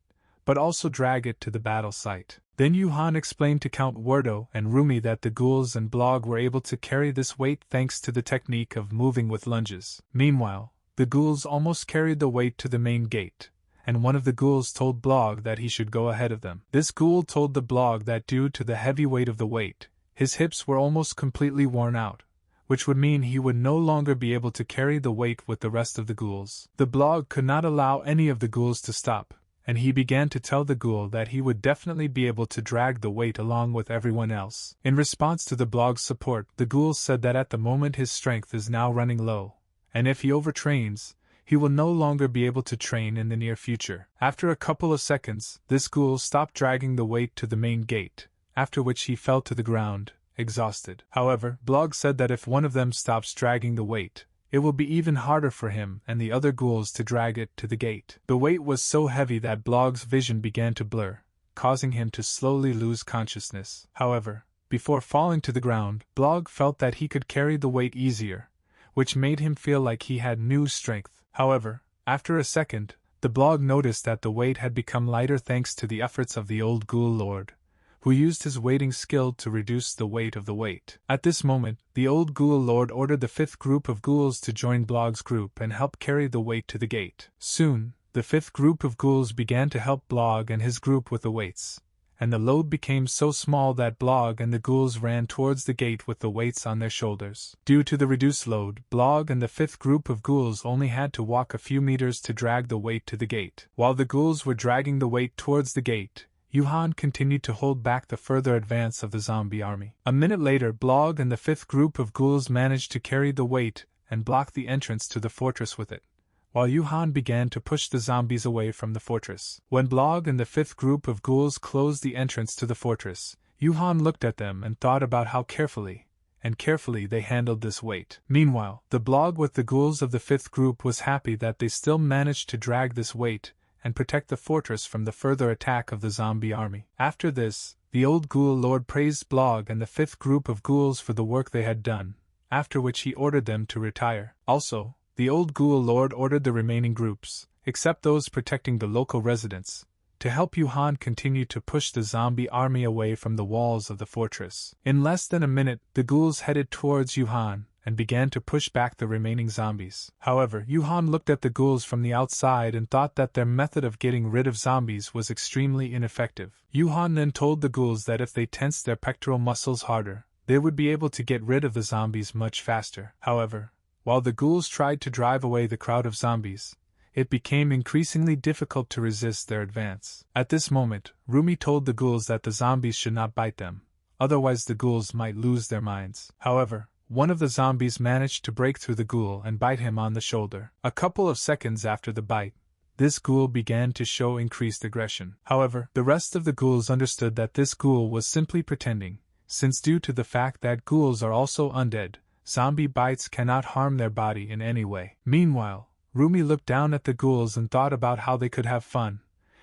but also drag it to the battle site. Then Yuhan explained to Count Werdo and Rumi that the ghouls and Blog were able to carry this weight thanks to the technique of moving with lunges. Meanwhile, the ghouls almost carried the weight to the main gate, and one of the ghouls told Blog that he should go ahead of them. This ghoul told the Blog that due to the heavy weight of the weight, his hips were almost completely worn out, which would mean he would no longer be able to carry the weight with the rest of the ghouls. The Blog could not allow any of the ghouls to stop, and he began to tell the ghoul that he would definitely be able to drag the weight along with everyone else. In response to the Blog's support, the ghoul said that at the moment his strength is now running low, and if he overtrains, he will no longer be able to train in the near future. After a couple of seconds, this ghoul stopped dragging the weight to the main gate, after which he fell to the ground, exhausted. However, Blog said that if one of them stops dragging the weight, it will be even harder for him and the other ghouls to drag it to the gate. The weight was so heavy that Blog's vision began to blur, causing him to slowly lose consciousness. However, before falling to the ground, Blog felt that he could carry the weight easier, which made him feel like he had new strength. However, after a second, the Blog noticed that the weight had become lighter thanks to the efforts of the old ghoul lord, who used his weighting skill to reduce the weight of the weight. At this moment, the old ghoul lord ordered the fifth group of ghouls to join Blog's group and help carry the weight to the gate. Soon, the fifth group of ghouls began to help Blog and his group with the weights, and the load became so small that Blog and the ghouls ran towards the gate with the weights on their shoulders. Due to the reduced load, Blog and the fifth group of ghouls only had to walk a few meters to drag the weight to the gate. While the ghouls were dragging the weight towards the gate, Yuhan continued to hold back the further advance of the zombie army. A minute later, Blog and the fifth group of ghouls managed to carry the weight and block the entrance to the fortress with it, while Yuhan began to push the zombies away from the fortress. When Blog and the fifth group of ghouls closed the entrance to the fortress, Yuhan looked at them and thought about how carefully they handled this weight. Meanwhile, the Blog with the ghouls of the fifth group was happy that they still managed to drag this weight and protect the fortress from the further attack of the zombie army. After this, the old ghoul lord praised Blog and the fifth group of ghouls for the work they had done, after which he ordered them to retire. Also, the old ghoul lord ordered the remaining groups, except those protecting the local residents, to help Yuhan continue to push the zombie army away from the walls of the fortress. In less than a minute, the ghouls headed towards Yuhan and began to push back the remaining zombies. However, Yuhan looked at the ghouls from the outside and thought that their method of getting rid of zombies was extremely ineffective. Yuhan then told the ghouls that if they tensed their pectoral muscles harder, they would be able to get rid of the zombies much faster. However, while the ghouls tried to drive away the crowd of zombies, it became increasingly difficult to resist their advance. At this moment, Rumi told the ghouls that the zombies should not bite them, otherwise the ghouls might lose their minds. However, one of the zombies managed to break through the ghoul and bite him on the shoulder. A couple of seconds after the bite, this ghoul began to show increased aggression. However, the rest of the ghouls understood that this ghoul was simply pretending, since due to the fact that ghouls are also undead, zombie bites cannot harm their body in any way. Meanwhile, Rumi looked down at the ghouls and thought about how they could have fun,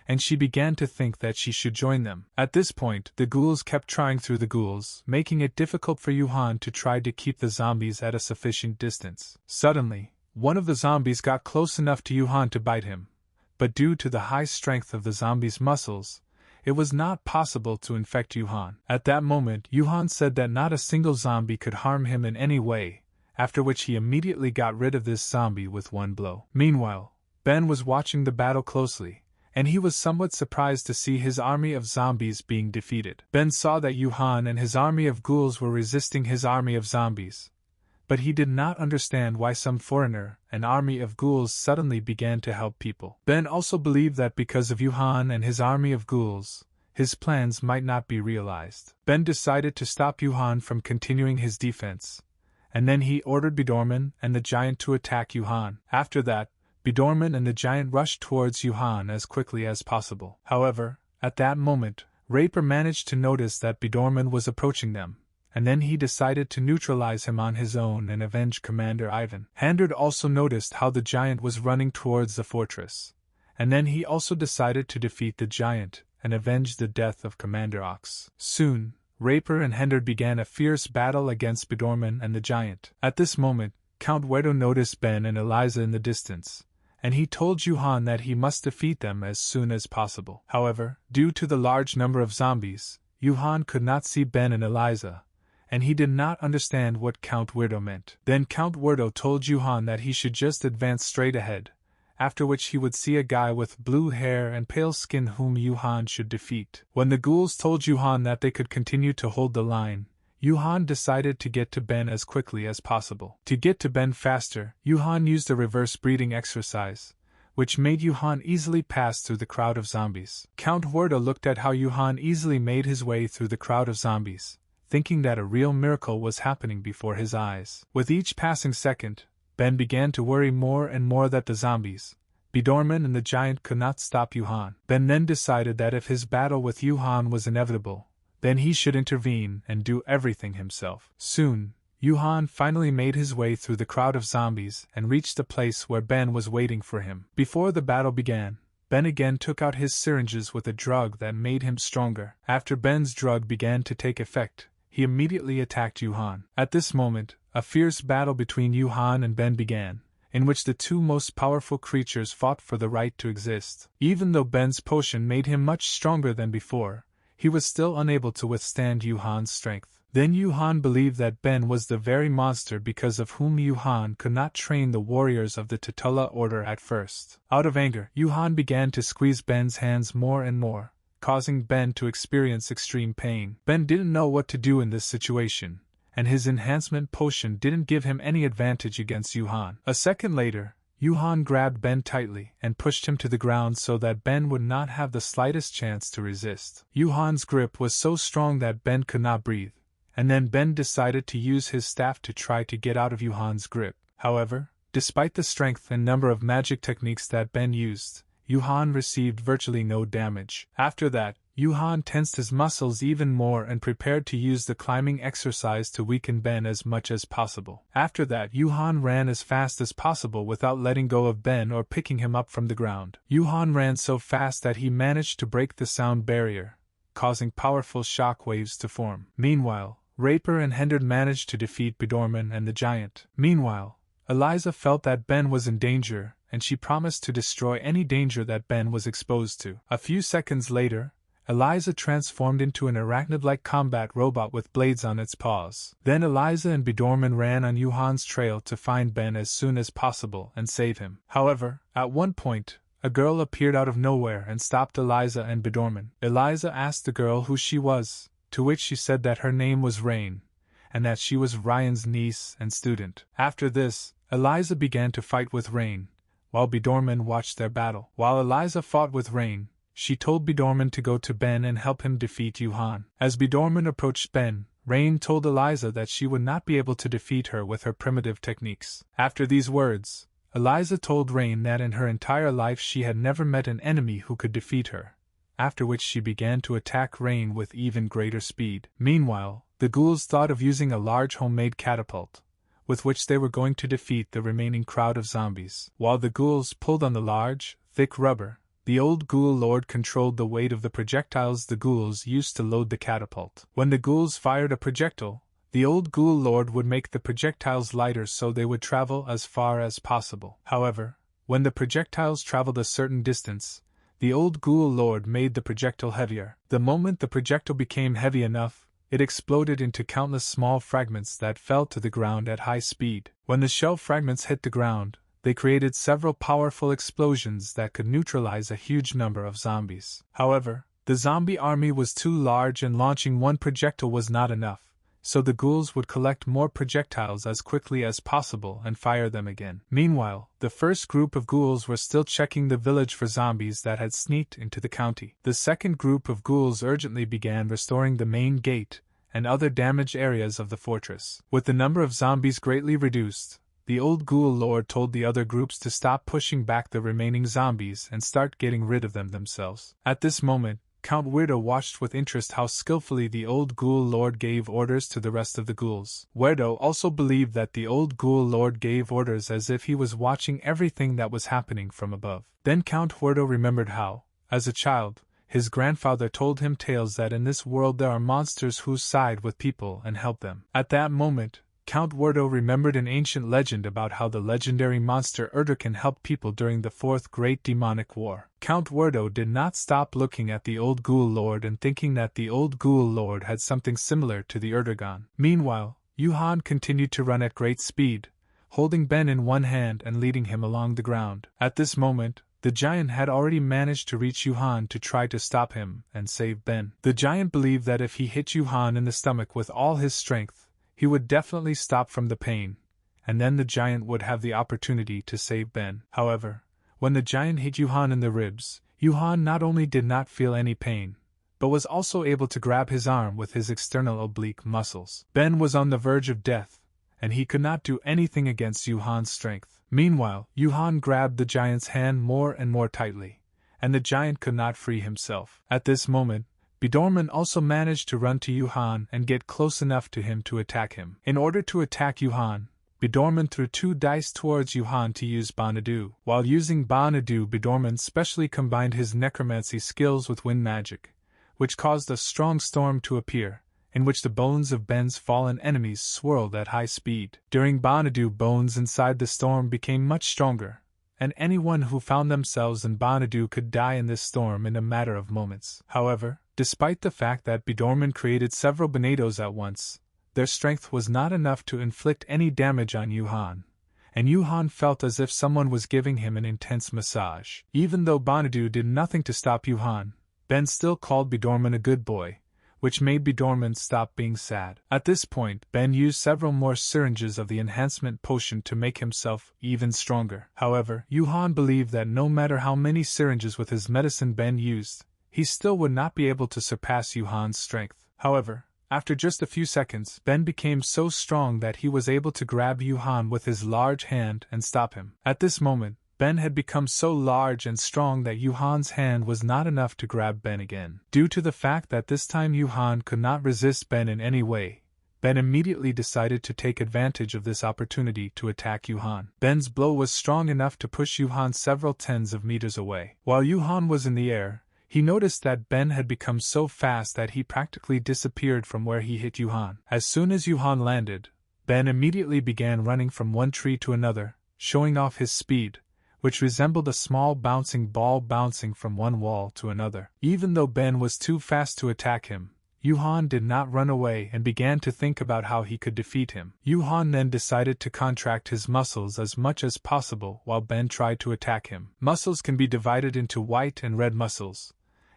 and she began to think that she should join them. At this point, the ghouls kept trying through the ghouls, making it difficult for Yuhan to try to keep the zombies at a sufficient distance. Suddenly, one of the zombies got close enough to Yuhan to bite him, but due to the high strength of the zombie's muscles, it was not possible to infect Yuhan. At that moment, Yuhan said that not a single zombie could harm him in any way, after which he immediately got rid of this zombie with one blow. Meanwhile, Ben was watching the battle closely, and he was somewhat surprised to see his army of zombies being defeated. Ben saw that Yuhan and his army of ghouls were resisting his army of zombies, but he did not understand why some foreigner, an army of ghouls, suddenly began to help people. Ben also believed that because of Yuhan and his army of ghouls, his plans might not be realized. Ben decided to stop Yuhan from continuing his defense, and then he ordered Bidorman and the giant to attack Yuhan. After that, Bidorman and the giant rushed towards Yuhan as quickly as possible. However, at that moment, Raper managed to notice that Bidorman was approaching them, and then he decided to neutralize him on his own and avenge Commander Ivan. Handard also noticed how the giant was running towards the fortress, and then he also decided to defeat the giant and avenge the death of Commander Ox. Soon, Raper and Handard began a fierce battle against Bidorman and the giant. At this moment, Count Wedo noticed Ben and Eliza in the distance, and he told Yuhan that he must defeat them as soon as possible. However, due to the large number of zombies, Yuhan could not see Ben and Eliza, and he did not understand what Count Weirdo meant. Then Count Weirdo told Yuhan that he should just advance straight ahead, after which he would see a guy with blue hair and pale skin whom Yuhan should defeat. When the ghouls told Yuhan that they could continue to hold the line, Yuhan decided to get to Ben as quickly as possible. To get to Ben faster, Yuhan used a reverse breathing exercise, which made Yuhan easily pass through the crowd of zombies. Count Weirdo looked at how Yuhan easily made his way through the crowd of zombies, thinking that a real miracle was happening before his eyes. With each passing second, Ben began to worry more and more that the zombies, Bidorman and the giant, could not stop Yuhan. Ben then decided that if his battle with Yuhan was inevitable, then he should intervene and do everything himself. Soon, Yuhan finally made his way through the crowd of zombies and reached the place where Ben was waiting for him. Before the battle began, Ben again took out his syringes with a drug that made him stronger. After Ben's drug began to take effect, he immediately attacked Yuhan. At this moment, a fierce battle between Yuhan and Ben began, in which the two most powerful creatures fought for the right to exist. Even though Ben's potion made him much stronger than before, he was still unable to withstand Yuhan's strength. Then Yuhan believed that Ben was the very monster because of whom Yuhan could not train the warriors of the Tutula order at first. Out of anger, Yuhan began to squeeze Ben's hands more and more, causing Ben to experience extreme pain. Ben didn't know what to do in this situation, and his enhancement potion didn't give him any advantage against Yuhan. A second later, Yuhan grabbed Ben tightly and pushed him to the ground so that Ben would not have the slightest chance to resist. Yuhan's grip was so strong that Ben could not breathe, and then Ben decided to use his staff to try to get out of Yuhan's grip. However, despite the strength and number of magic techniques that Ben used, Yuhan received virtually no damage. After that, Yuhan tensed his muscles even more and prepared to use the climbing exercise to weaken Ben as much as possible. After that, Yuhan ran as fast as possible without letting go of Ben or picking him up from the ground. Yuhan ran so fast that he managed to break the sound barrier, causing powerful shock waves to form. Meanwhile, Raper and Handard managed to defeat Bidorman and the giant. Meanwhile, Eliza felt that Ben was in danger, and she promised to destroy any danger that Ben was exposed to. A few seconds later, Eliza transformed into an arachnid-like combat robot with blades on its paws. Then Eliza and Bidorman ran on Yuhan's trail to find Ben as soon as possible and save him. However, at one point, a girl appeared out of nowhere and stopped Eliza and Bidorman. Eliza asked the girl who she was, to which she said that her name was Rain, and that she was Ryan's niece and student. After this, Eliza began to fight with Rain, while Bidorman watched their battle. While Eliza fought with Rain, she told Bidorman to go to Ben and help him defeat Yuhan. As Bidorman approached Ben, Rain told Eliza that she would not be able to defeat her with her primitive techniques. After these words, Eliza told Rain that in her entire life she had never met an enemy who could defeat her, after which she began to attack Rain with even greater speed. Meanwhile, the ghouls thought of using a large homemade catapult, with which they were going to defeat the remaining crowd of zombies. While the ghouls pulled on the large, thick rubber, the old ghoul lord controlled the weight of the projectiles the ghouls used to load the catapult. When the ghouls fired a projectile, the old ghoul lord would make the projectiles lighter so they would travel as far as possible. However, when the projectiles traveled a certain distance, the old ghoul lord made the projectile heavier. The moment the projectile became heavy enough, it exploded into countless small fragments that fell to the ground at high speed. When the shell fragments hit the ground, they created several powerful explosions that could neutralize a huge number of zombies. However, the zombie army was too large and launching one projectile was not enough, so the ghouls would collect more projectiles as quickly as possible and fire them again. Meanwhile, the first group of ghouls were still checking the village for zombies that had sneaked into the county. The second group of ghouls urgently began restoring the main gate and other damaged areas of the fortress. With the number of zombies greatly reduced, the old ghoul lord told the other groups to stop pushing back the remaining zombies and start getting rid of them themselves. At this moment, Count Weirdo watched with interest how skillfully the old ghoul lord gave orders to the rest of the ghouls. Weirdo also believed that the old ghoul lord gave orders as if he was watching everything that was happening from above. Then Count Weirdo remembered how, as a child, his grandfather told him tales that in this world there are monsters who side with people and help them. At that moment, Count Weirdo remembered an ancient legend about how the legendary monster Erdogan helped people during the Fourth Great Demonic War. Count Weirdo did not stop looking at the old ghoul lord and thinking that the old ghoul lord had something similar to the Erdogan. Meanwhile, Yuhan continued to run at great speed, holding Ben in one hand and leading him along the ground. At this moment, the giant had already managed to reach Yuhan to try to stop him and save Ben. The giant believed that if he hit Yuhan in the stomach with all his strength, he would definitely stop from the pain, and then the giant would have the opportunity to save Ben. However, when the giant hit Yuhan in the ribs, Yuhan not only did not feel any pain, but was also able to grab his arm with his external oblique muscles. Ben was on the verge of death, and he could not do anything against Yuhan's strength. Meanwhile, Yuhan grabbed the giant's hand more and more tightly, and the giant could not free himself. At this moment, Bidorman also managed to run to Yuhan and get close enough to him to attack him. In order to attack Yuhan, Bidorman threw 2 dice towards Yuhan to use Banadu. While using Banadu, Bidorman specially combined his necromancy skills with wind magic, which caused a strong storm to appear, in which the bones of Ben's fallen enemies swirled at high speed. During Banadu, bones inside the storm became much stronger, and anyone who found themselves in Banadu could die in this storm in a matter of moments. However, despite the fact that Bidorman created several Benados at once, their strength was not enough to inflict any damage on Yuhan, and Yuhan felt as if someone was giving him an intense massage. Even though Banadu did nothing to stop Yuhan, Ben still called Bidorman a good boy, which made Bidorman stop being sad. At this point, Ben used several more syringes of the enhancement potion to make himself even stronger. However, Yuhan believed that no matter how many syringes with his medicine Ben used, he still would not be able to surpass Yuhan's strength. However, after just a few seconds, Ben became so strong that he was able to grab Yuhan with his large hand and stop him. At this moment, Ben had become so large and strong that Yuhan's hand was not enough to grab Ben again. Due to the fact that this time Yuhan could not resist Ben in any way, Ben immediately decided to take advantage of this opportunity to attack Yuhan. Ben's blow was strong enough to push Yuhan several tens of meters away. While Yuhan was in the air, he noticed that Ben had become so fast that he practically disappeared from where he hit Yuhan. As soon as Yuhan landed, Ben immediately began running from one tree to another, showing off his speed, which resembled a small bouncing ball bouncing from one wall to another. Even though Ben was too fast to attack him, Yuhan did not run away and began to think about how he could defeat him. Yuhan then decided to contract his muscles as much as possible while Ben tried to attack him. Muscles can be divided into white and red muscles,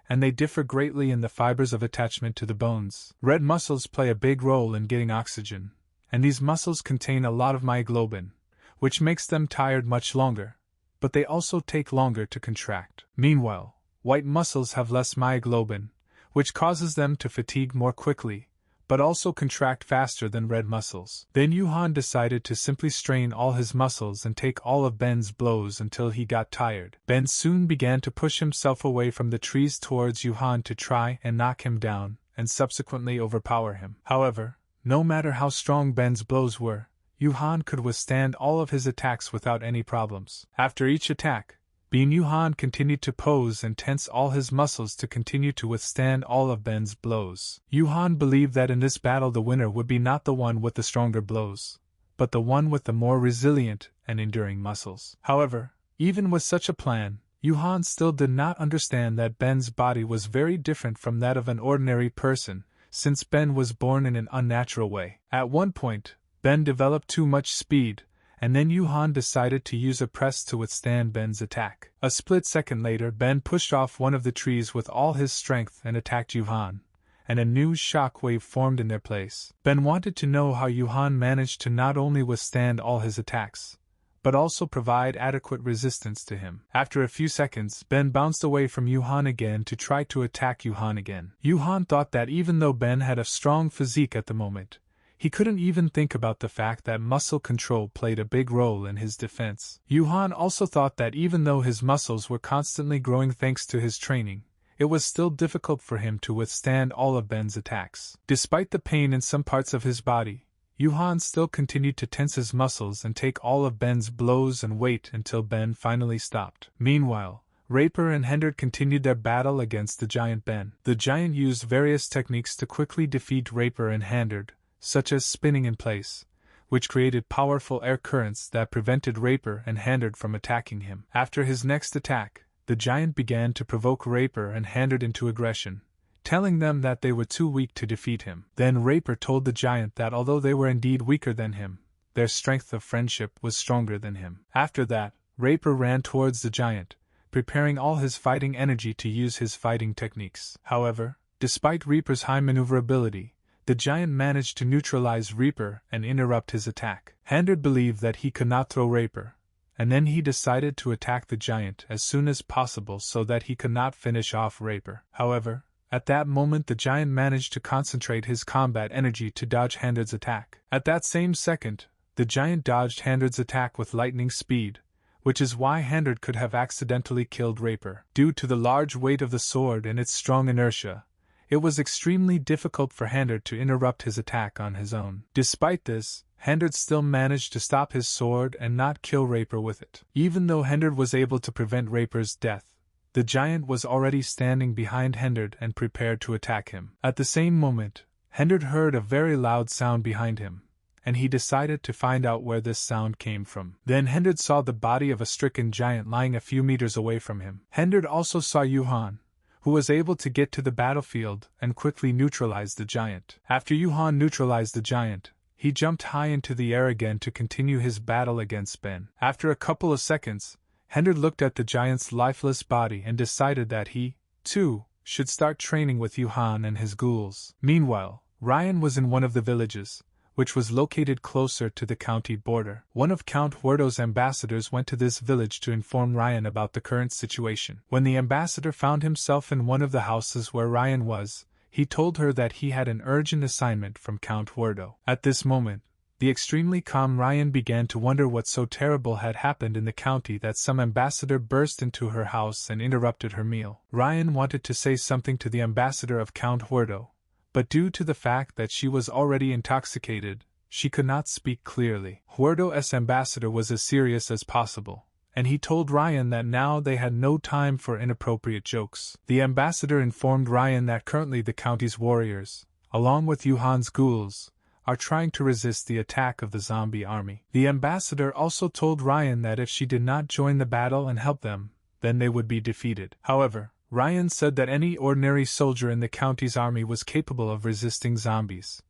and they differ greatly in the fibers of attachment to the bones. Red muscles play a big role in getting oxygen, and these muscles contain a lot of myoglobin, which makes them tired much longer, but they also take longer to contract. Meanwhile, white muscles have less myoglobin, which causes them to fatigue more quickly, but also contract faster than red muscles. Then Yuhan decided to simply strain all his muscles and take all of Ben's blows until he got tired. Ben soon began to push himself away from the trees towards Yuhan to try and knock him down, and subsequently overpower him. However, no matter how strong Ben's blows were, Yuhan could withstand all of his attacks without any problems. After each attack, Yuhan continued to pose and tense all his muscles to continue to withstand all of Ben's blows. Yuhan believed that in this battle the winner would be not the one with the stronger blows, but the one with the more resilient and enduring muscles. However, even with such a plan, Yuhan still did not understand that Ben's body was very different from that of an ordinary person, since Ben was born in an unnatural way. At one point, Ben developed too much speed, and then Yuhan decided to use a press to withstand Ben's attack. A split second later, Ben pushed off one of the trees with all his strength and attacked Yuhan, and a new shock wave formed in their place. Ben wanted to know how Yuhan managed to not only withstand all his attacks, but also provide adequate resistance to him. After a few seconds, Ben bounced away from Yuhan again to try to attack Yuhan again. Yuhan thought that even though Ben had a strong physique at the moment, he couldn't even think about the fact that muscle control played a big role in his defense. Yuhan also thought that even though his muscles were constantly growing thanks to his training, it was still difficult for him to withstand all of Ben's attacks. Despite the pain in some parts of his body, Yuhan still continued to tense his muscles and take all of Ben's blows and wait until Ben finally stopped. Meanwhile, Raper and Hendard continued their battle against the giant Ben. The giant used various techniques to quickly defeat Raper and Hendard, such as spinning in place, which created powerful air currents that prevented Raper and Hendard from attacking him. After his next attack, the giant began to provoke Raper and Hendard into aggression, telling them that they were too weak to defeat him. Then Raper told the giant that although they were indeed weaker than him, their strength of friendship was stronger than him. After that, Raper ran towards the giant, preparing all his fighting energy to use his fighting techniques. However, despite Reaper's high maneuverability, the giant managed to neutralize Reaper and interrupt his attack. Hendard believed that he could not throw Raper, and then he decided to attack the giant as soon as possible so that he could not finish off Raper. However, at that moment the giant managed to concentrate his combat energy to dodge Hendard's attack. At that same second, the giant dodged Hendard's attack with lightning speed, which is why Hendard could have accidentally killed Raper. Due to the large weight of the sword and its strong inertia, it was extremely difficult for Hendard to interrupt his attack on his own. Despite this, Hendard still managed to stop his sword and not kill Raper with it. Even though Hendard was able to prevent Raper's death, the giant was already standing behind Hendard and prepared to attack him. At the same moment, Hendard heard a very loud sound behind him, and he decided to find out where this sound came from. Then Hendard saw the body of a stricken giant lying a few meters away from him. Hendard also saw Yuhan, who was able to get to the battlefield and quickly neutralize the giant. After Yuhan neutralized the giant, he jumped high into the air again to continue his battle against Ben. After a couple of seconds, Hendard looked at the giant's lifeless body and decided that he, too, should start training with Yuhan and his ghouls. Meanwhile, Ryan was in one of the villages, which was located closer to the county border. One of Count Huerto's ambassadors went to this village to inform Ryan about the current situation. When the ambassador found himself in one of the houses where Ryan was, he told her that he had an urgent assignment from Count Huerto. At this moment, the extremely calm Ryan began to wonder what so terrible had happened in the county that some ambassador burst into her house and interrupted her meal. Ryan wanted to say something to the ambassador of Count Huerto, but due to the fact that she was already intoxicated, she could not speak clearly. Huerto's ambassador was as serious as possible, and he told Ryan that now they had no time for inappropriate jokes. The ambassador informed Ryan that currently the county's warriors, along with Yuhan's ghouls, are trying to resist the attack of the zombie army. The ambassador also told Ryan that if she did not join the battle and help them, then they would be defeated. However, Ryan said that any ordinary soldier in the county's army was capable of resisting zombies,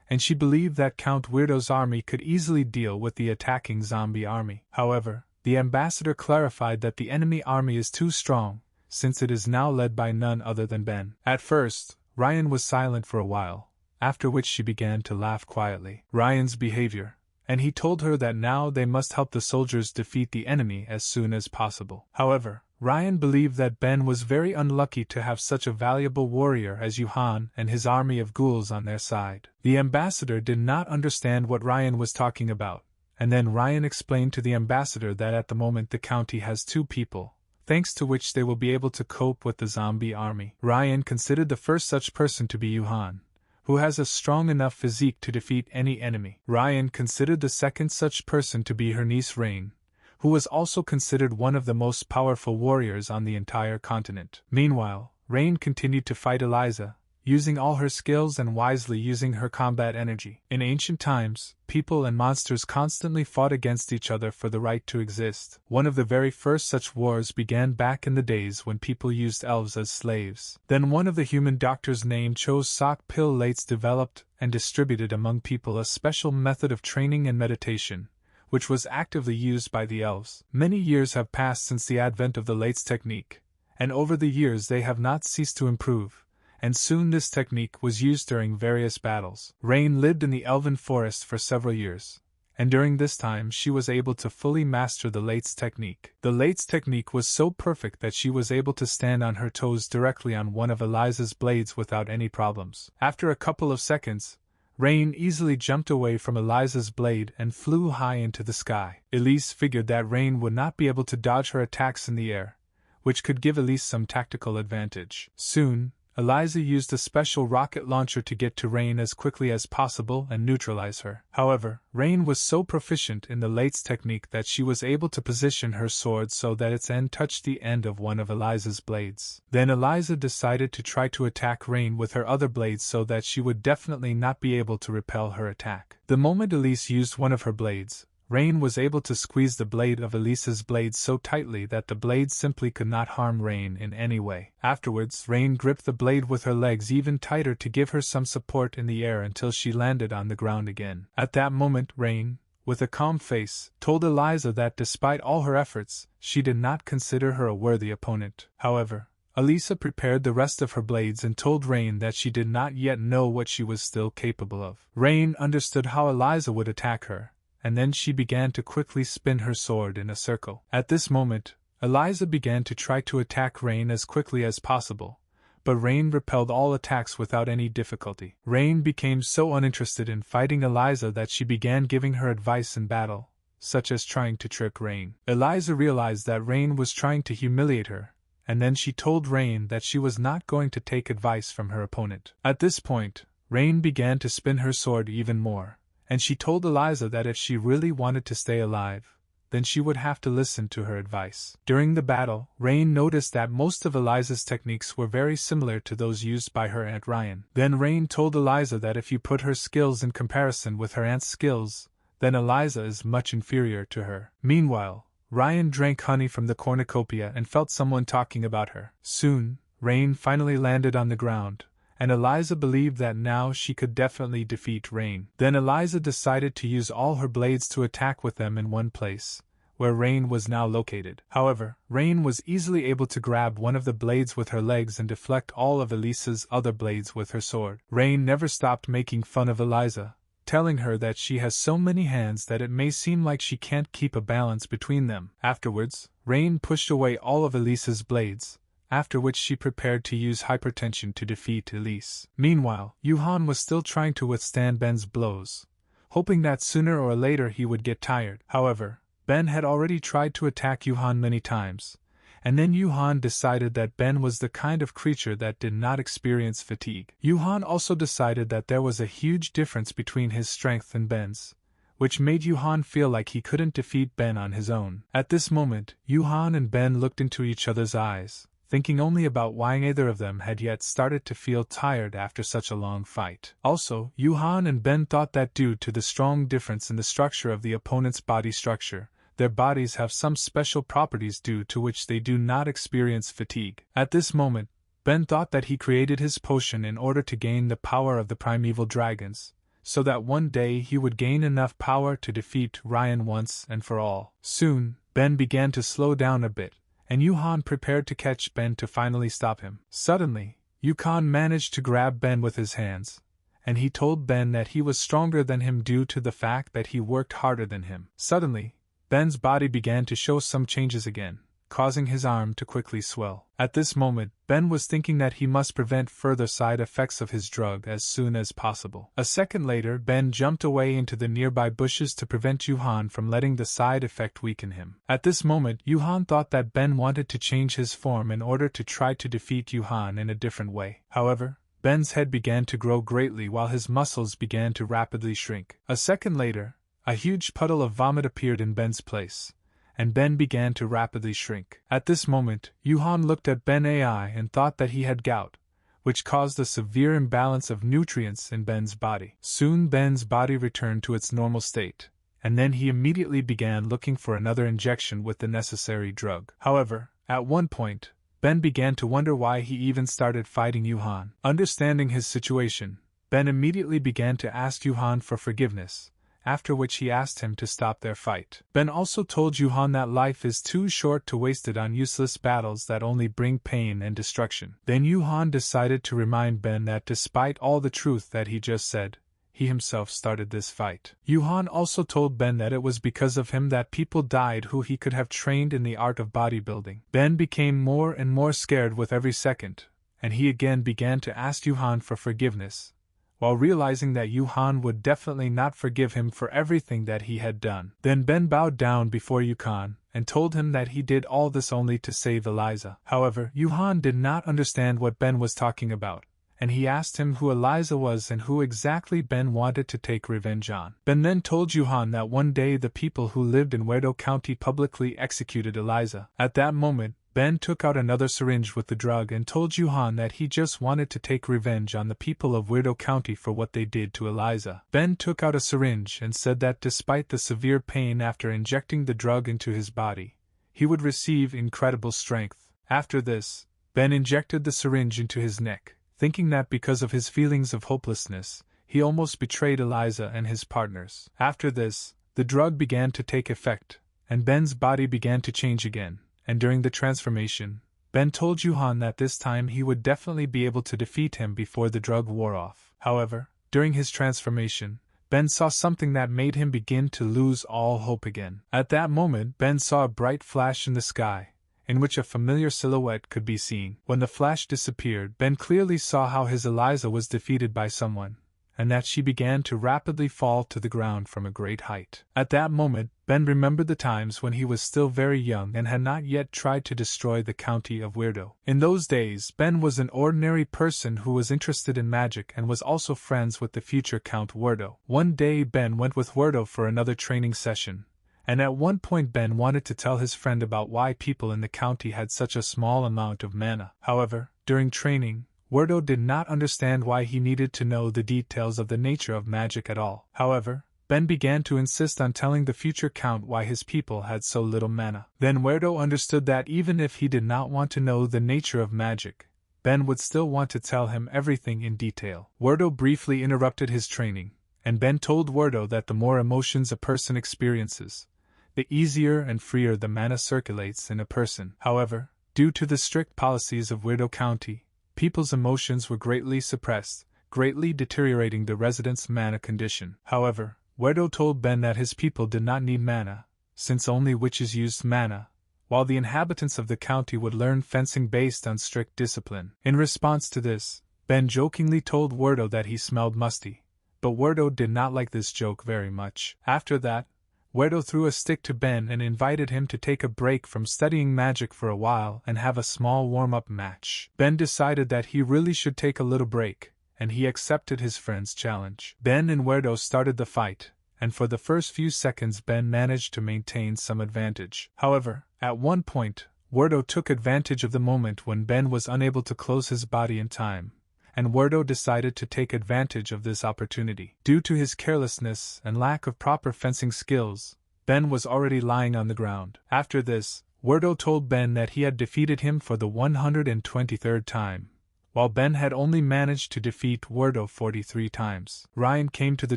and she believed that Count Weirdo's army could easily deal with the attacking zombie army. However, the ambassador clarified that the enemy army is too strong, since it is now led by none other than Ben. At first, Ryan was silent for a while, after which she began to laugh quietly. Ryan's behavior, and he told her that now they must help the soldiers defeat the enemy as soon as possible. However, Ryan believed that Ben was very unlucky to have such a valuable warrior as Yuhan and his army of ghouls on their side. The ambassador did not understand what Ryan was talking about, and then Ryan explained to the ambassador that at the moment the county has 2 people, thanks to which they will be able to cope with the zombie army. Ryan considered the first such person to be Yuhan, who has a strong enough physique to defeat any enemy. Ryan considered the second such person to be her niece Rain, who was also considered one of the most powerful warriors on the entire continent. Meanwhile, Rain continued to fight Eliza, using all her skills and wisely using her combat energy. In ancient times, people and monsters constantly fought against each other for the right to exist. One of the very first such wars began back in the days when people used elves as slaves. Then one of the human doctors named Cho Sok Pil Lates developed and distributed among people a special method of training and meditation, which was actively used by the elves. Many years have passed since the advent of the Lates technique, and over the years they have not ceased to improve, and soon this technique was used during various battles. Rain lived in the elven forest for several years, and during this time she was able to fully master the Lates technique. The Lates technique was so perfect that she was able to stand on her toes directly on one of Eliza's blades without any problems. After a couple of seconds, Rain easily jumped away from Eliza's blade and flew high into the sky. Elise figured that Rain would not be able to dodge her attacks in the air, which could give Elise some tactical advantage. Soon, Eliza used a special rocket launcher to get to Rain as quickly as possible and neutralize her. However, Rain was so proficient in the Lates technique that she was able to position her sword so that its end touched the end of one of Eliza's blades. Then Eliza decided to try to attack Rain with her other blades so that she would definitely not be able to repel her attack. The moment Elise used one of her blades, Rain was able to squeeze the blade of Elisa's blade so tightly that the blade simply could not harm Rain in any way. Afterwards, Rain gripped the blade with her legs even tighter to give her some support in the air until she landed on the ground again. At that moment, Rain, with a calm face, told Eliza that despite all her efforts, she did not consider her a worthy opponent. However, Elisa prepared the rest of her blades and told Rain that she did not yet know what she was still capable of. Rain understood how Eliza would attack her, and then she began to quickly spin her sword in a circle. At this moment, Eliza began to try to attack Rain as quickly as possible, but Rain repelled all attacks without any difficulty. Rain became so uninterested in fighting Eliza that she began giving her advice in battle, such as trying to trick Rain. Eliza realized that Rain was trying to humiliate her, and then she told Rain that she was not going to take advice from her opponent. At this point, Rain began to spin her sword even more, and she told Eliza that if she really wanted to stay alive, then she would have to listen to her advice. During the battle, Rain noticed that most of Eliza's techniques were very similar to those used by her Aunt Ryan. Then Rain told Eliza that if you put her skills in comparison with her aunt's skills, then Eliza is much inferior to her. Meanwhile, Ryan drank honey from the cornucopia and felt someone talking about her. Soon, Rain finally landed on the ground, and Eliza believed that now she could definitely defeat Rain. Then Eliza decided to use all her blades to attack with them in one place, where Rain was now located. However, Rain was easily able to grab one of the blades with her legs and deflect all of Elisa's other blades with her sword. Rain never stopped making fun of Eliza, telling her that she has so many hands that it may seem like she can't keep a balance between them. Afterwards, Rain pushed away all of Elisa's blades, after which she prepared to use hypertension to defeat Elise. Meanwhile, Yuhan was still trying to withstand Ben's blows, hoping that sooner or later he would get tired. However, Ben had already tried to attack Yuhan many times, and then Yuhan decided that Ben was the kind of creature that did not experience fatigue. Yuhan also decided that there was a huge difference between his strength and Ben's, which made Yuhan feel like he couldn't defeat Ben on his own. At this moment, Yuhan and Ben looked into each other's eyes, thinking only about why neither of them had yet started to feel tired after such a long fight. Also, Yuhan and Ben thought that due to the strong difference in the structure of the opponent's body structure, their bodies have some special properties due to which they do not experience fatigue. At this moment, Ben thought that he created his potion in order to gain the power of the primeval dragons, so that one day he would gain enough power to defeat Ryan once and for all. Soon, Ben began to slow down a bit, and Yuhan prepared to catch Ben to finally stop him. Suddenly, Yukon managed to grab Ben with his hands, and he told Ben that he was stronger than him due to the fact that he worked harder than him. Suddenly, Ben's body began to show some changes again, causing his arm to quickly swell. At this moment, Ben was thinking that he must prevent further side effects of his drug as soon as possible. A second later, Ben jumped away into the nearby bushes to prevent Yuhan from letting the side effect weaken him. At this moment, Yuhan thought that Ben wanted to change his form in order to try to defeat Yuhan in a different way. However, Ben's head began to grow greatly while his muscles began to rapidly shrink. A second later, a huge puddle of vomit appeared in Ben's place, and Ben began to rapidly shrink. At this moment, Yuhan looked at Ben AI and thought that he had gout, which caused a severe imbalance of nutrients in Ben's body. Soon Ben's body returned to its normal state, and then he immediately began looking for another injection with the necessary drug. However, at one point, Ben began to wonder why he even started fighting Yuhan. Understanding his situation, Ben immediately began to ask Yuhan for forgiveness, after which he asked him to stop their fight. Ben also told Yuhan that life is too short to waste it on useless battles that only bring pain and destruction. Then Yuhan decided to remind Ben that despite all the truth that he just said, he himself started this fight. Yuhan also told Ben that it was because of him that people died who he could have trained in the art of bodybuilding. Ben became more and more scared with every second, and he again began to ask Yuhan for forgiveness, while realizing that Yuhan would definitely not forgive him for everything that he had done. Then Ben bowed down before Yuhan and told him that he did all this only to save Eliza. However, Yuhan did not understand what Ben was talking about, and he asked him who Eliza was and who exactly Ben wanted to take revenge on. Ben then told Yuhan that one day the people who lived in Weirdo County publicly executed Eliza. At that moment, Ben took out another syringe with the drug and told Yuhan that he just wanted to take revenge on the people of Weirdo County for what they did to Eliza. Ben took out a syringe and said that despite the severe pain after injecting the drug into his body, he would receive incredible strength. After this, Ben injected the syringe into his neck, thinking that because of his feelings of hopelessness, he almost betrayed Eliza and his partners. After this, the drug began to take effect, and Ben's body began to change again. And during the transformation, Ben told Yuhan that this time he would definitely be able to defeat him before the drug wore off. However, during his transformation, Ben saw something that made him begin to lose all hope again. At that moment, Ben saw a bright flash in the sky, in which a familiar silhouette could be seen. When the flash disappeared, Ben clearly saw how his Eliza was defeated by someone, and that she began to rapidly fall to the ground from a great height. At that moment, Ben remembered the times when he was still very young and had not yet tried to destroy the county of Weirdo. In those days, Ben was an ordinary person who was interested in magic and was also friends with the future Count Weirdo. One day Ben went with Weirdo for another training session, and at one point Ben wanted to tell his friend about why people in the county had such a small amount of mana. However, during training, Weirdo did not understand why he needed to know the details of the nature of magic at all. However, Ben began to insist on telling the future Count why his people had so little mana. Then Weirdo understood that even if he did not want to know the nature of magic, Ben would still want to tell him everything in detail. Weirdo briefly interrupted his training, and Ben told Weirdo that the more emotions a person experiences, the easier and freer the mana circulates in a person. However, due to the strict policies of Weirdo County, people's emotions were greatly suppressed, greatly deteriorating the residents' mana condition. However, Weirdo told Ben that his people did not need mana, since only witches used mana, while the inhabitants of the county would learn fencing based on strict discipline. In response to this, Ben jokingly told Weirdo that he smelled musty, but Weirdo did not like this joke very much. After that, Weirdo threw a stick to Ben and invited him to take a break from studying magic for a while and have a small warm-up match. Ben decided that he really should take a little break, and he accepted his friend's challenge. Ben and Weirdo started the fight, and for the first few seconds Ben managed to maintain some advantage. However, at one point, Weirdo took advantage of the moment when Ben was unable to close his body in time, and Weirdo decided to take advantage of this opportunity. Due to his carelessness and lack of proper fencing skills, Ben was already lying on the ground. After this, Weirdo told Ben that he had defeated him for the 123rd time, while Ben had only managed to defeat Weirdo 43 times. Ryan came to the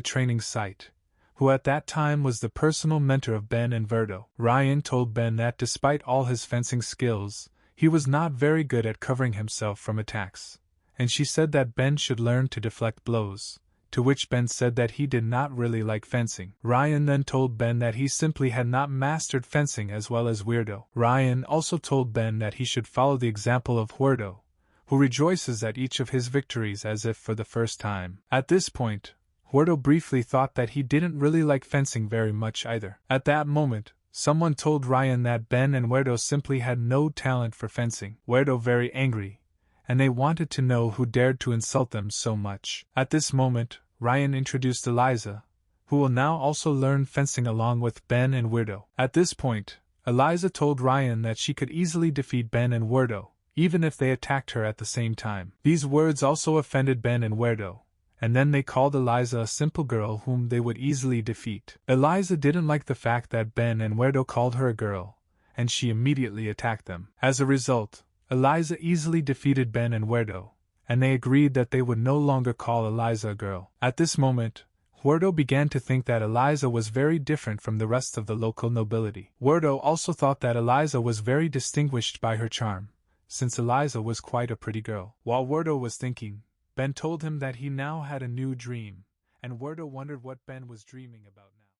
training site, who at that time was the personal mentor of Ben and Weirdo. Ryan told Ben that despite all his fencing skills, he was not very good at covering himself from attacks, and she said that Ben should learn to deflect blows, to which Ben said that he did not really like fencing. Ryan then told Ben that he simply had not mastered fencing as well as Weirdo. Ryan also told Ben that he should follow the example of Weirdo, who rejoices at each of his victories as if for the first time. At this point, Weirdo briefly thought that he didn't really like fencing very much either. At that moment, someone told Ryan that Ben and Weirdo simply had no talent for fencing. Weirdo very angry, and they wanted to know who dared to insult them so much. At this moment, Ryan introduced Eliza, who will now also learn fencing along with Ben and Weirdo. At this point, Eliza told Ryan that she could easily defeat Ben and Weirdo, even if they attacked her at the same time. These words also offended Ben and Werdo, and then they called Eliza a simple girl whom they would easily defeat. Eliza didn't like the fact that Ben and Werdo called her a girl, and she immediately attacked them. As a result, Eliza easily defeated Ben and Werdo, and they agreed that they would no longer call Eliza a girl. At this moment, Werdo began to think that Eliza was very different from the rest of the local nobility. Werdo also thought that Eliza was very distinguished by her charm, since Eliza was quite a pretty girl. While Werdo was thinking, Ben told him that he now had a new dream, and Werdo wondered what Ben was dreaming about now.